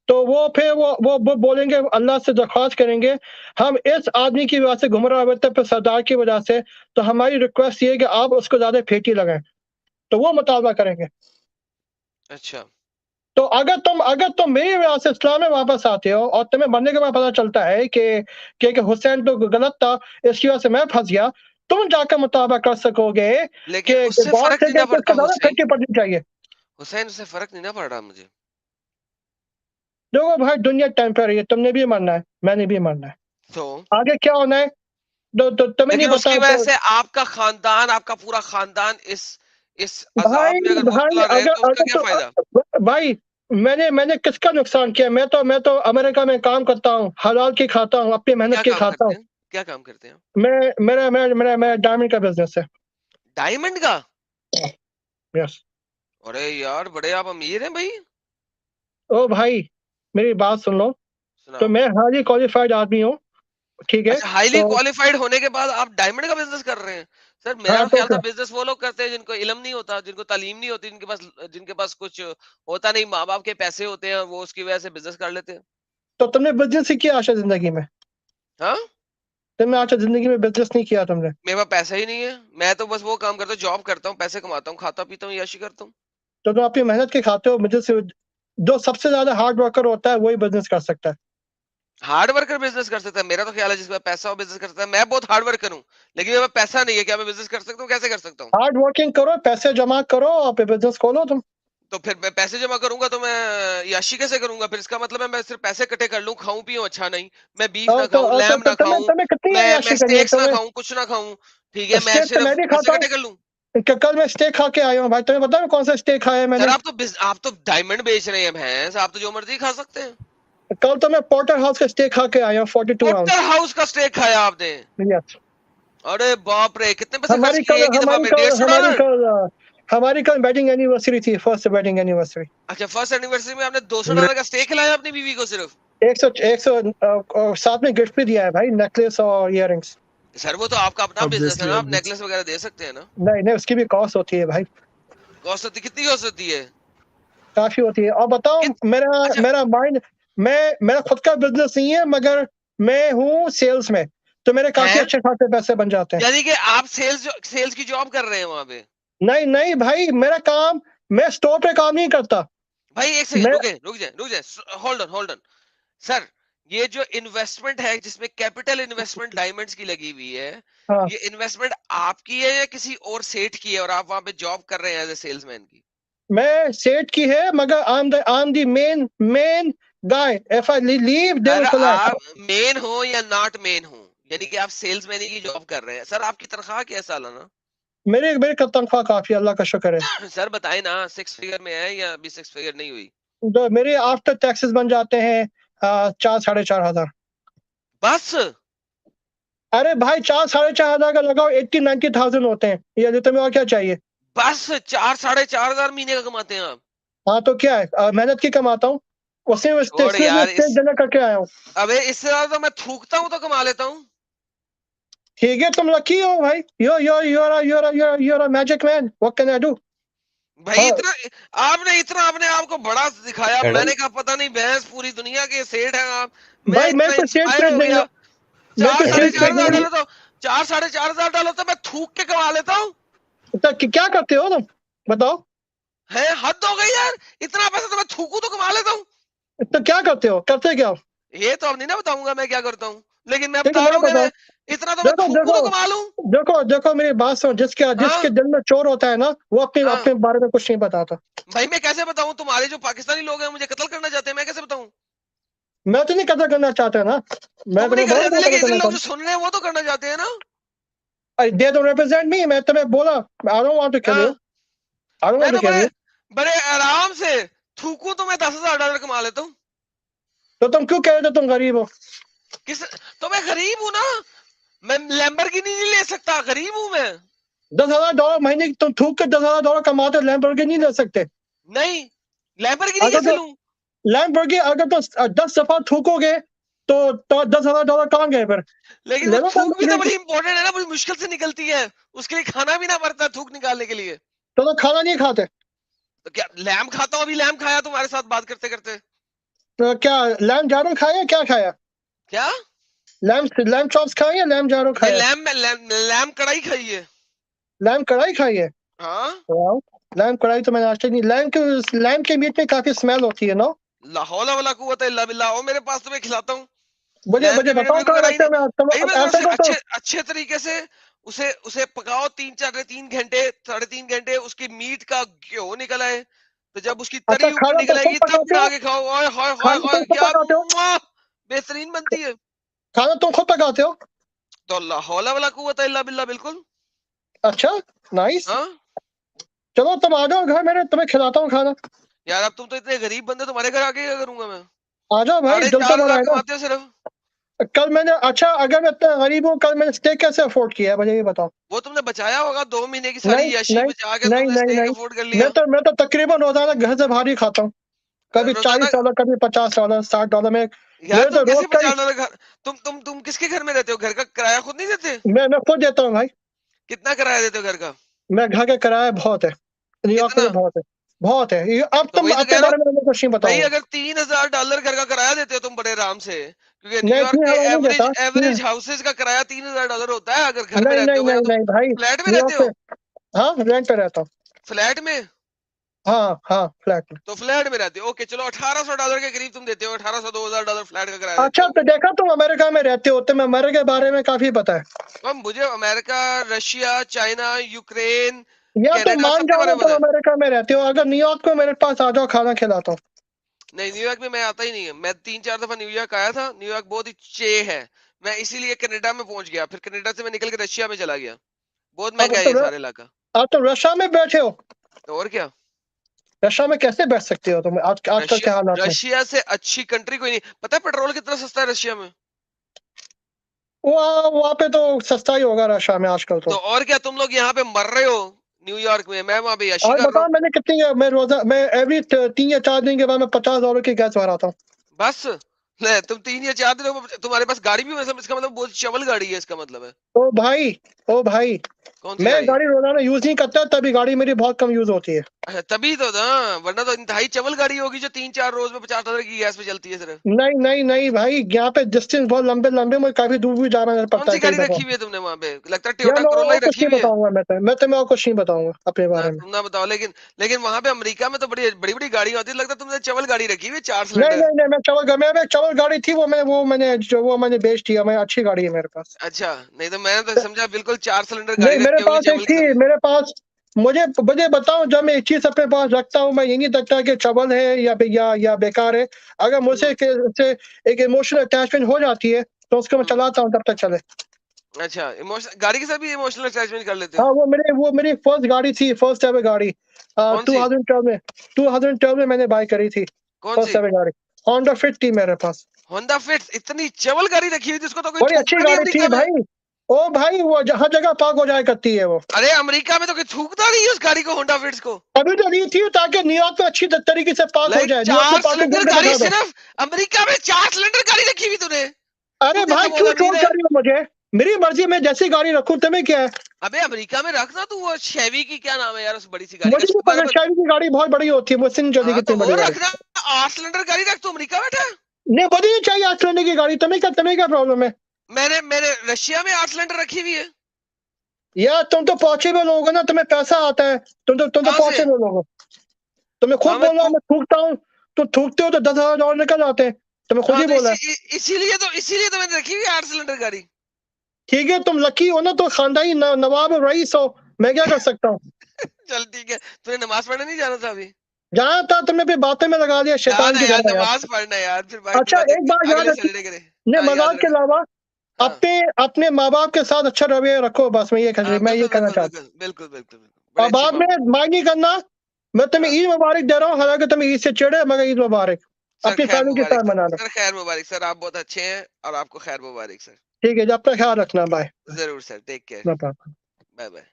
तो वो फिर वो बोलेंगे, अल्लाह से दरख्वास्त करेंगे, हम इस आदमी की वजह से गुमराह हुए थे, फिर सरदार की वजह से, तो हमारी रिक्वेस्ट ये है कि आप उसको ज्यादा फेंटी लगाएं। तो वो मुतालबा करेंगे। अच्छा। तो अगर तुम मेरी वजह से इस्लाम में वापस आते हो और तुम्हें मरने के बाद पता चलता है कि हुसैन तो गलत था, इसकी वजह से मैं फंस गया, तुम जाकर मुताबा कर सकोगे लेकिन कि उससे गौर फर्क से नहीं ना कि पड़ता इसको ज्यादा हुसैन। फटके पड़नी चाहिए। हुसैन, उससे फर्क नहीं ना पड़ रहा मुझे। देखो भाई, दुनिया टेम्पररी है, तुमने भी मरना है, मैंने भी मरना है। तो आगे क्या होना है, तुम्हें नहीं लेकिन पता उसकी वजह तो। से आपका खानदान, आपका पूरा खानदान इस भाई अजाब में अगर भाई मुब्तला रहे, अगर तो उसका अगर क्या फायदा? भाई, मैंने किसका नुकसान किया? मैं तो अमेरिका में काम करता हूँ, हलाल की खाता हूँ, अपनी मेहनत क्या की काम खाता हूँ। करते हैं? क्या काम करते हैं? मेरा डायमंड का बिजनेस है। डायमंड का? यस। अरे यार, बड़े आप अमीर हैं भाई। ओ भाई, मेरी बात सुन लो। तो सुनाओ। मैं हाईली क्वालिफाइड आदमी हूँ, ठीक है? अच्छा, हाईली तो क्वालिफाइड होने के बाद आप डायमंड का बिजनेस कर रहे हैं? सर, मेरा हाँ, तो ख्याल था बिजनेस वो लोग करते हैं जिनको इल्म नहीं होता, जिनको तालीम नहीं होती, जिनके पास कुछ होता नहीं, माँ बाप के पैसे होते हैं, और वो उसकी वजह से बिजनेस कर लेते हैं। तो तुमने बिजनेस ही किया आशा जिंदगी में? हाँ। तुमने आशा जिंदगी में बिजनेस नहीं किया तुमने? मेरे पास पैसा ही नहीं है। मैं तो बस वो काम करता हूँ, जॉब करता हूँ, पैसे कमाता हूँ, खाता पीता हूँ, याशी करता हूँ। तो तुम अपनी मेहनत के खाते हो मुझे से। जो सबसे ज्यादा हार्ड वर्कर होता है वही बिजनेस कर सकता है। हार्ड वर्कर बिजनेस कर सकता है? मेरा तो ख्याल है जिसके पास पैसा हो बिजनेस कर सकता है। मैं बहुत हार्ड वर्कर हूँ, लेकिन मेरे पास पैसा नहीं है। क्या मैं बिजनेस कर सकता हूँ? कैसे कर सकता हूँ? हार्ड वर्किंग करो, पैसे जमा करो और फिर बिजनेस खोलो तुम। तो फिर मैं पैसे जमा करूंगा तो मैं याशी कैसे करूंगा? फिर इसका मतलब है मैं सिर्फ पैसे इकट्ठे कर लूं, खाऊं पीऊं अच्छा नहीं, मैं बीफ ना खाऊं, लैम ना तुम्हें खाऊं, तुम्हें कितनी मैं अय्याशी करनी है स्टेक्स ना तुम्हें? खाऊं, कुछ ना खाऊं, ठीक है, मैं स्टेक तो मैं सिर्फ भी पैसे खाता हूँ। इकट्ठे कर लूं। कल मैं स्टेक खा के आया हूँ भाई, तुम्हें पता है कौन सा स्टेक खाया है सर, मैंने? आप तो डायमंड बेच रहे हैं भैंस, आप तो जो मर्जी खा सकते हैं। कल तो मैं पोर्टर हाउस का स्टेक खा के आया हूँ, 42 पोर्टर आउंस। हाउस का स्टेक खाया आपने? यस। अरे बाप रे, कितने पैसे खर्च हमारी किए कल एक ही दफा हमारी में? कल हमारी $150? कल हमारी कल वेडिंग एनिवर्सरी थी, फर्स्ट वेडिंग एनिवर्सरी। अच्छा, फर्स्ट एनिवर्सरी में आपने $200 का स्टेक खिलाया अपनी बीवी को सिर्फ? 100 और साथ में गिफ्ट भी दिया है भाई, नेकलेस और इयररिंग्स। सर वो तो आपका अपना बिजनेस है ऑब्वियसली ना, आप ऑब्वियसली नेकलेस वगैरह दे सकते हैं ना। नहीं नहीं, उसकी भी कॉस्ट होती है भाई, कॉस्ट होती, कितनी कॉस्ट होती है? काफी होती है। और बताओ, कित मेरा अच्छा, मेरा माइंड, मेरा खुद का बिजनेस नहीं है, मगर मैं हूँ सेल्स में, तो मेरे काफी है? अच्छे खासे पैसे बन जाते हैं। यानी कि आप सेल्स की जॉब कर रहे हैं वहां पे? नहीं नहीं भाई, मेरा काम, मैं स्टोर पे काम नहीं करता। भाई एक सेकंड, मैं रुक जाए, होल्ड ऑन सर। ये जो इन्वेस्टमेंट है जिसमें कैपिटल इन्वेस्टमेंट डायमंड्स की लगी हुई है, हाँ, ये इन्वेस्टमेंट आपकी है या किसी और सेठ की है और आप वहां पे जॉब कर रहे हैं एज ए सेल्समैन की? मैं सेठ की है, मगर I am the main guy. If I leave they sir will आप कोलैप्स। मेन हो या नॉट मेन हो, यानी कि आप सेल्समैन की जॉब कर रहे हैं। सर आपकी तनख्वाह क्या है सालाना? मेरे मेरे का तनख्वाह काफी, अल्लाह का शुक्र है। सर बताए ना, 6 फिगर में है या अभी 6 फिगर नहीं हुई? तो मेरे आफ्टर टैक्सेस बन जाते हैं 4 साढ़े 4 हजार। बस? अरे भाई, 4 साढ़े 4 हजार का लगाओ, 80-90 थाउजेंड होते हैं, ये तुम्हें और क्या चाहिए। बस 4 साढ़े 4 हजार महीने का कमाते हैं आप? हाँ तो क्या है, मेहनत की कमाता हूँ, उससे छोड़ इसलिए मैं यार स्टेट इस, डिनर करके आया हूँ। अबे इससे ज्यादा तो मैं थूकता हूँ तो कमा लेता हूँ। ठीक है, तुम लकी हो भाई, you're a magic man, what can I do. भाई हाँ इतना, आपने अपने आप को बड़ा दिखाया, मैडम, मैंने कहा पता नहीं भैंस पूरी दुनिया के सेठ हैं आप। मैं भाई, मैं इतना कोई स्टेट इंस्पायर ट्रेड हो नहीं, गया। मैं चार कोई साढ़े स्टेट चार ट्रेड हजार मैडम, नहीं। डालो तो 4 साढ़े 4 हजार डालो तो मैं थूक के कमा लेता हूँ। तो क्या करते हो तुम, बताओ। है, हद हो गई यार। इतना पैसा तो मैं थूकू तो कमा लेता हूँ। तो क्या करते हो, करते क्या हो। ये तो अब नहीं ना बताऊंगा मैं क्या करता हूँ, लेकिन मैं ठीक है, बता रहा मैं हूँ कि बताओ। मैं इतना तो मैं देखो थूकू देखो तो कमा लूं। देखो देखो, मेरी बात सुनो, जिसके जिसके हाँ दिल में चोर होता है ना, वो अपने हाँ। अपने बारे में कुछ नहीं बताता। भाई मैं कैसे बताऊं, तुम्हारे जो पाकिस्तानी लोग हैं मुझे कत्ल करना चाहते हैं, मैं कैसे बताऊं? मैं तो नहीं कदर करना चाहता ना, मैं तुम नहीं तुम्हें करना बोला चाहते, मैं कदर लेकिन करना इतने लोग जो चाहता। सुन रहे हैं वो तो करना चाहते हैं ना। दे डोंट रिप्रेजेंट मी, मैं तुम्हें बोला, I don't want to kill you, हाँ, आई डोंट मैं वांट तो टू किल बड़े यू। बड़े आराम से थूकू तो मैं $10,000 कमा लेता हूँ। तो तुम क्यों कह रहे थे तुम गरीब हो। किस, तो मैं गरीब हूं ना, मैं लैम्बोर्गिनी नहीं ले सकता, गरीब हूं मैं। $10,000 महीने की तुम थूक के $10,000 कमाते, लैम्बोर्गिनी नहीं ले सकते। नहीं, लैम्बोर्गिनी अगर कैसे तो लूं? लैम्बोर्गिनी, अगर तो 10 दफा थूकोगे तो $10,000 कहाँ गए फिर। लेकिन वो ले लो थूक भी तो लैम्बोर्गिनी। बड़ी इंपॉर्टेंट है ना, बड़ी मुश्किल से निकलती है। उसके लिए खाना भी ना पड़ता थूक निकालने के लिए। तो खाना नहीं खाते। तो क्या लैम खाता हूँ, अभी लैम खाया तुम्हारे साथ बात करते करते। तो क्या लैम जारो खाया, क्या खाया। क्या? लैम चॉप्स खाया या लैम जारो नहीं, खाया। लैम कढ़ाई खाई है। लैम कढ़ाई खाई है। हाँ, वाओ, लैम कढ़ाई तो मैंने आज तक नहीं, लैम के मीट में काफी स्मेल होती है ना। लाहौल वाला कुव्वत इल्ला बिल्लाह, ओ मेरे पास तो मैं खिलाता हूँ। मुझे लैम मुझे के मीट में बताओ बिल्कुल कहाँ कराई रखते नहीं। हो, मैं भाई अब मैं थोड़ा ऐसा से करो तो। अच्छे अच्छे तरीके से उसे उसे पकाओ, 3 3 घंटे 3.5 घंटे, उसकी मीट का घ्यो निकल आए, तो जब उसकी अच्छा, तरी ऊपर खाना तो निकल खुद आएगी तब पकाते बना हो, के खाओ। ओए होए होए खाना होए, तुम खुद क्या पकाते हो, बेहतरीन बनती है। खाना तुम खुद पकाते हो। तो लाहौल वाला कुव्वत इल्ला बिल्लाह, बिल्कुल। अच्छा, नाइस। हाँ चलो तुम आ जाओ घर मेरे, तुम्हें खिलाता हूँ खाना। यार, अब तुम तो इतने गरीब बंदे, तुम्हारे घर आके क्या करूंगा मैं? आ जाओ भाई, साढ़े दिल तो चार बड़ा हजार है ना। कमाते हो सिर्फ। कल मैंने, अच्छा अगर मैं इतना गरीब हूँ, कल मैंने स्टेक कैसे अफोर्ड किया है, मुझे ये बताओ। वो तुमने बचाया होगा, 2 महीने की सारी नहीं यशी नहीं बचा के नहीं तुमने नहीं स्टेक नहीं, अफोर्ड कर मैं लिया। तो मैं तो तकरीबन रोजाना घर से बाहर ही खाता हूँ, कभी रोजाना? $40, कभी $50, $60 में। यार मेरे तो तुम रोज कैसे का ही, $50 घर, तुम किसके घर में रहते हो? घर का किराया खुद नहीं देते? मैं खुद देता हूँ भाई। कितना किराया देते हो घर का? मैं घर का किराया बहुत है, न्यूयॉर्क कितना? में बहुत है, बहुत है अब तो तुम वही तो अपने कह रहा बारे हूँ। में मुझे कुछ नहीं भाई बताऊंगा। अगर $3,000 घर का किराया देते हो तुम बड़े आराम से, क्योंकि मैं न्यूयॉर्क इतनी के हवा नहीं एवरेज देता। एवरेज हाउसेज का किराया $3,000 होता है, अगर घर में नहीं रहते नहीं हो, या नहीं तुम नहीं भाई, फ्लैट में रहते न्यूयॉर्क हो? में, हाँ रेंट पे रहता हूँ। फ्लैट में? हाँ हाँ, फ्लैट में। तो फ्लैट में रहते हो, ओके चलो, $1,800 के करीब तुम देते हो, 1800 $2,000 फ्लैट का किराया देते अच्छा, हो। तो देखा तुम अमेरिका में रहते हो, तुम्हें अमेरिका के बारे में काफी पता है। तो मुझे अमेरिका, रशिया, चाइना, यूक्रेन, या तो कनाडा, मान सबके जाओ बारे ना में तुम पता है। अमेरिका में रहते हो, अगर न्यूयॉर्क में मेरे पास आ जाओ, खाना खिलाता हूँ। नहीं, न्यूयॉर्क में मैं आता ही नहीं है। मैं 3 4 दफा न्यूयॉर्क आया था, न्यूयॉर्क बहुत ही चे है। मैं इसीलिए कनाडा में पहुंच गया, फिर कनाडा से मैं निकल के रशिया में चला गया। बहुत अब महंगा है तो ये सारा इलाका। आप तो रशिया में बैठे हो। तो और क्या, रशिया में कैसे बैठ सकते हो तुम आजकल रशिया के हालात में। रशिया से अच्छी कंट्री कोई नहीं। पता है पेट्रोल कितना सस्ता है रशिया में? वहाँ पे तो सस्ता ही होगा रशिया में आजकल तो तो। और क्या, तुम लोग यहाँ पे मर रहे हो न्यूयॉर्क में, मैं वहां पे यशी आज कर रहा बताओ हूँ। मैंने कितनी, मैं एवरी 3 या 4 दिन के बाद मैं $50 की गैस भराता हूँ। बस ले, तुम 3 या 4 दिनों में तुम्हारे पास गाड़ी भी, मतलब इसका मतलब बहुत चवल गाड़ी है, इसका मतलब है। ओ भाई, ओ भाई, कौन सी मैं गाड़ी है? गाड़ी रोजाना यूज नहीं करता, तभी गाड़ी मेरी बहुत कम यूज होती है। अच्छा तभी तो ना, वरना तो इंतहाई चवल गाड़ी होगी जो 3-4 रोज में 50,000 की गैस पे चलती है सिर्फ। नहीं नहीं नहीं भाई, यहाँ पे डिस्टेंस बहुत लंबे लंबे, मुझे काफी दूर भी जाना कौन पड़ता सी है कई गाड़ी दफा। रखी हुई है तुमने वहां पे? लगता है यार टोयोटा मैं कोरोला और ही कुछ रखी नहीं हुई है। बताऊंगा, मैं तुम्हें और कुछ नहीं बताऊंगा अपने ना बारे में। तुम ना बताओ, लेकिन लेकिन वहां पे अमेरिका में तो बड़ी बड़ी बड़ी गाड़ियां होती है, लगता है तुमने चवल गाड़ी रखी हुई है, 4 सिलेंडर। नहीं, मैं चवल गाड़ी थी, वो मैंने बेच दिया। मैं अच्छी गाड़ी है मेरे पास। अच्छा, नहीं तो मैं तो समझा बिल्कुल 4 सिलेंडर गाड़ी नहीं, मेरे रखी होगी पास एक चवल थी, किस्म की। मेरे पास। मुझे मुझे बताओ, जब मैं एक चीज अपने पास रखता हूँ, मैं ये नहीं देखता कि चवल है या बेकार है। अगर मुझसे हम्म। से एक इमोशनल अटैचमेंट हो जाती है, तो उसको मैं हम्म। चलाता हूँ, तब तक चले। अच्छा, इमोशन गाड़ी के साथ भी इमोशनल अटैचमेंट कर लेते हो? हाँ, वो मेरी फर्स्ट गाड़ी थी, फर्स्ट एवर गाड़ी। कौन सी? 2012 में, 2012 में मैंने बाय करी थी। कौन फर्स्ट सी? एवर गाड़ी होंडा फिट थी मेरे पास। Honda fit? इतनी चवल गाड़ी रखी हुई जिसको तो कोई बड़ी अच्छी थूकता नहीं गाड़ी थी अमेरिका में। भाई। ओ भाई, वो हर जगह पार्क हो जाया करती है वो। अरे अमेरिका में तो कोई थूकता नहीं है उस गाड़ी को, होंडा फिट्स को। अभी तो नहीं थी, ताकि न्यूयॉर्क में अच्छी तरीके से पार्क हो लाइक जाए। न्यूयॉर्क में चार पार्किंग सिलेंडर करके गाड़ी दिखा दो। सिर्फ, अमेरिका में 4 सिलेंडर गाड़ी रखी हुई तूने? तू अरे कैसे भाई, बहुत क्यों अमीर ट्रोल है? कर रही हो मुझे? मेरी मर्जी, में जैसी गाड़ी रखूं, तुम्हें क्या है? अबे अमेरिका में रखना तू वो शेवी की, क्या नाम है यार उस बड़ी सी गाड़ी का, मुझे नहीं पता, सुपरबन। शायद की गाड़ी बहुत बड़ी होती है, मुझसे नहीं चलती हाँ तो कितनी वो बड़ी गाड़ी। रखना। 8 सिलेंडर गाड़ी रख, तू अमेरिका बैठा है। नहीं, मुझे नहीं चाहिए आज चलने की गाड़ी। तुम्हें क्या प्रॉब्लम है? मैंने मैंने रशिया में 8 सिलेंडर रखी हुई है। यार तुम तो पहुंचे हुए लोग हो ना, तुम्हें पैसा आता है। तुम तो कहाँ पहुंचे से? हुए लोग हो। तुम्हें खुद हाँ मैं बोला तू, मैं थूकता हूँ। तुम थूकते हो तो $10,000 निकल आते हैं। तुम्हें खुद हाँ ही तो बोला है। इसीलिए तो मैंने रखी हुई है 8 सिलेंडर गाड़ी। ठीक है, तुम लकी हो ना, तो खानदानी नवाब रईस हो। मैं क्या कर सकता हूँ? चल ठीक है, तूने नमाज पढ़ने नहीं जाना था अभी? जहाँ था तुमने भी बातें में लगा दिया, शैतान जाना की यार, तरह यार। नमाज पढ़ना यार, फिर बाकी की अच्छा, बातें एक बात याद अगले रखी। सैटरडे करें। ने हाँ याद मजाक के रखना। अलावा हाँ अपने अपने माँ बाप के साथ अच्छा रवैया रखो, बस हाँ, मैं ये बिल्कुल कहना बिल्कुल चाहता बिल्कुल बिल्कुल बिल्कुल बिल्कुल, हूँ। बड़े और अच्छे बाद में मामू। माइंड नहीं करना। मैं तुम्हें हाँ ईद मुबारक दे रहा हूँ, हालांकि तुम्हें ईद से चिढ़े, मगर ईद मुबारक। सर, अपनी खैर फैमिली के मुबारक साथ सर, मनाना। सर खैर मुबारक सर, आप बहुत अच्छे हैं और आपको खैर मुबारक सर। ठीक है, जब तक ख्याल रखना। बाय। जरूर sir, take care. Bye. Bye bye.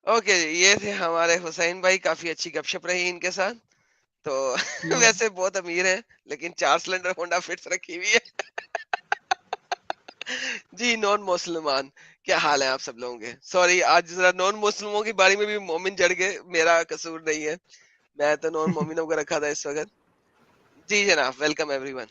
Okay, ये थे हमारे हुसैन भाई, काफी अच्छी गपशप रही इनके साथ। तो वैसे बहुत अमीर है, लेकिन 4 सिलेंडर होंडा फिट्स रखी हुई है। जी नॉन मुसलमान, क्या हाल है आप सब लोगों के? सॉरी, आज जरा नॉन मुस्लिमों की बारी में भी मोमिन जड़ गए, मेरा कसूर नहीं है। मैं तो नॉन मोमिनों को रखा था इस वक्त। जी जनाब, वेलकम एवरीवन।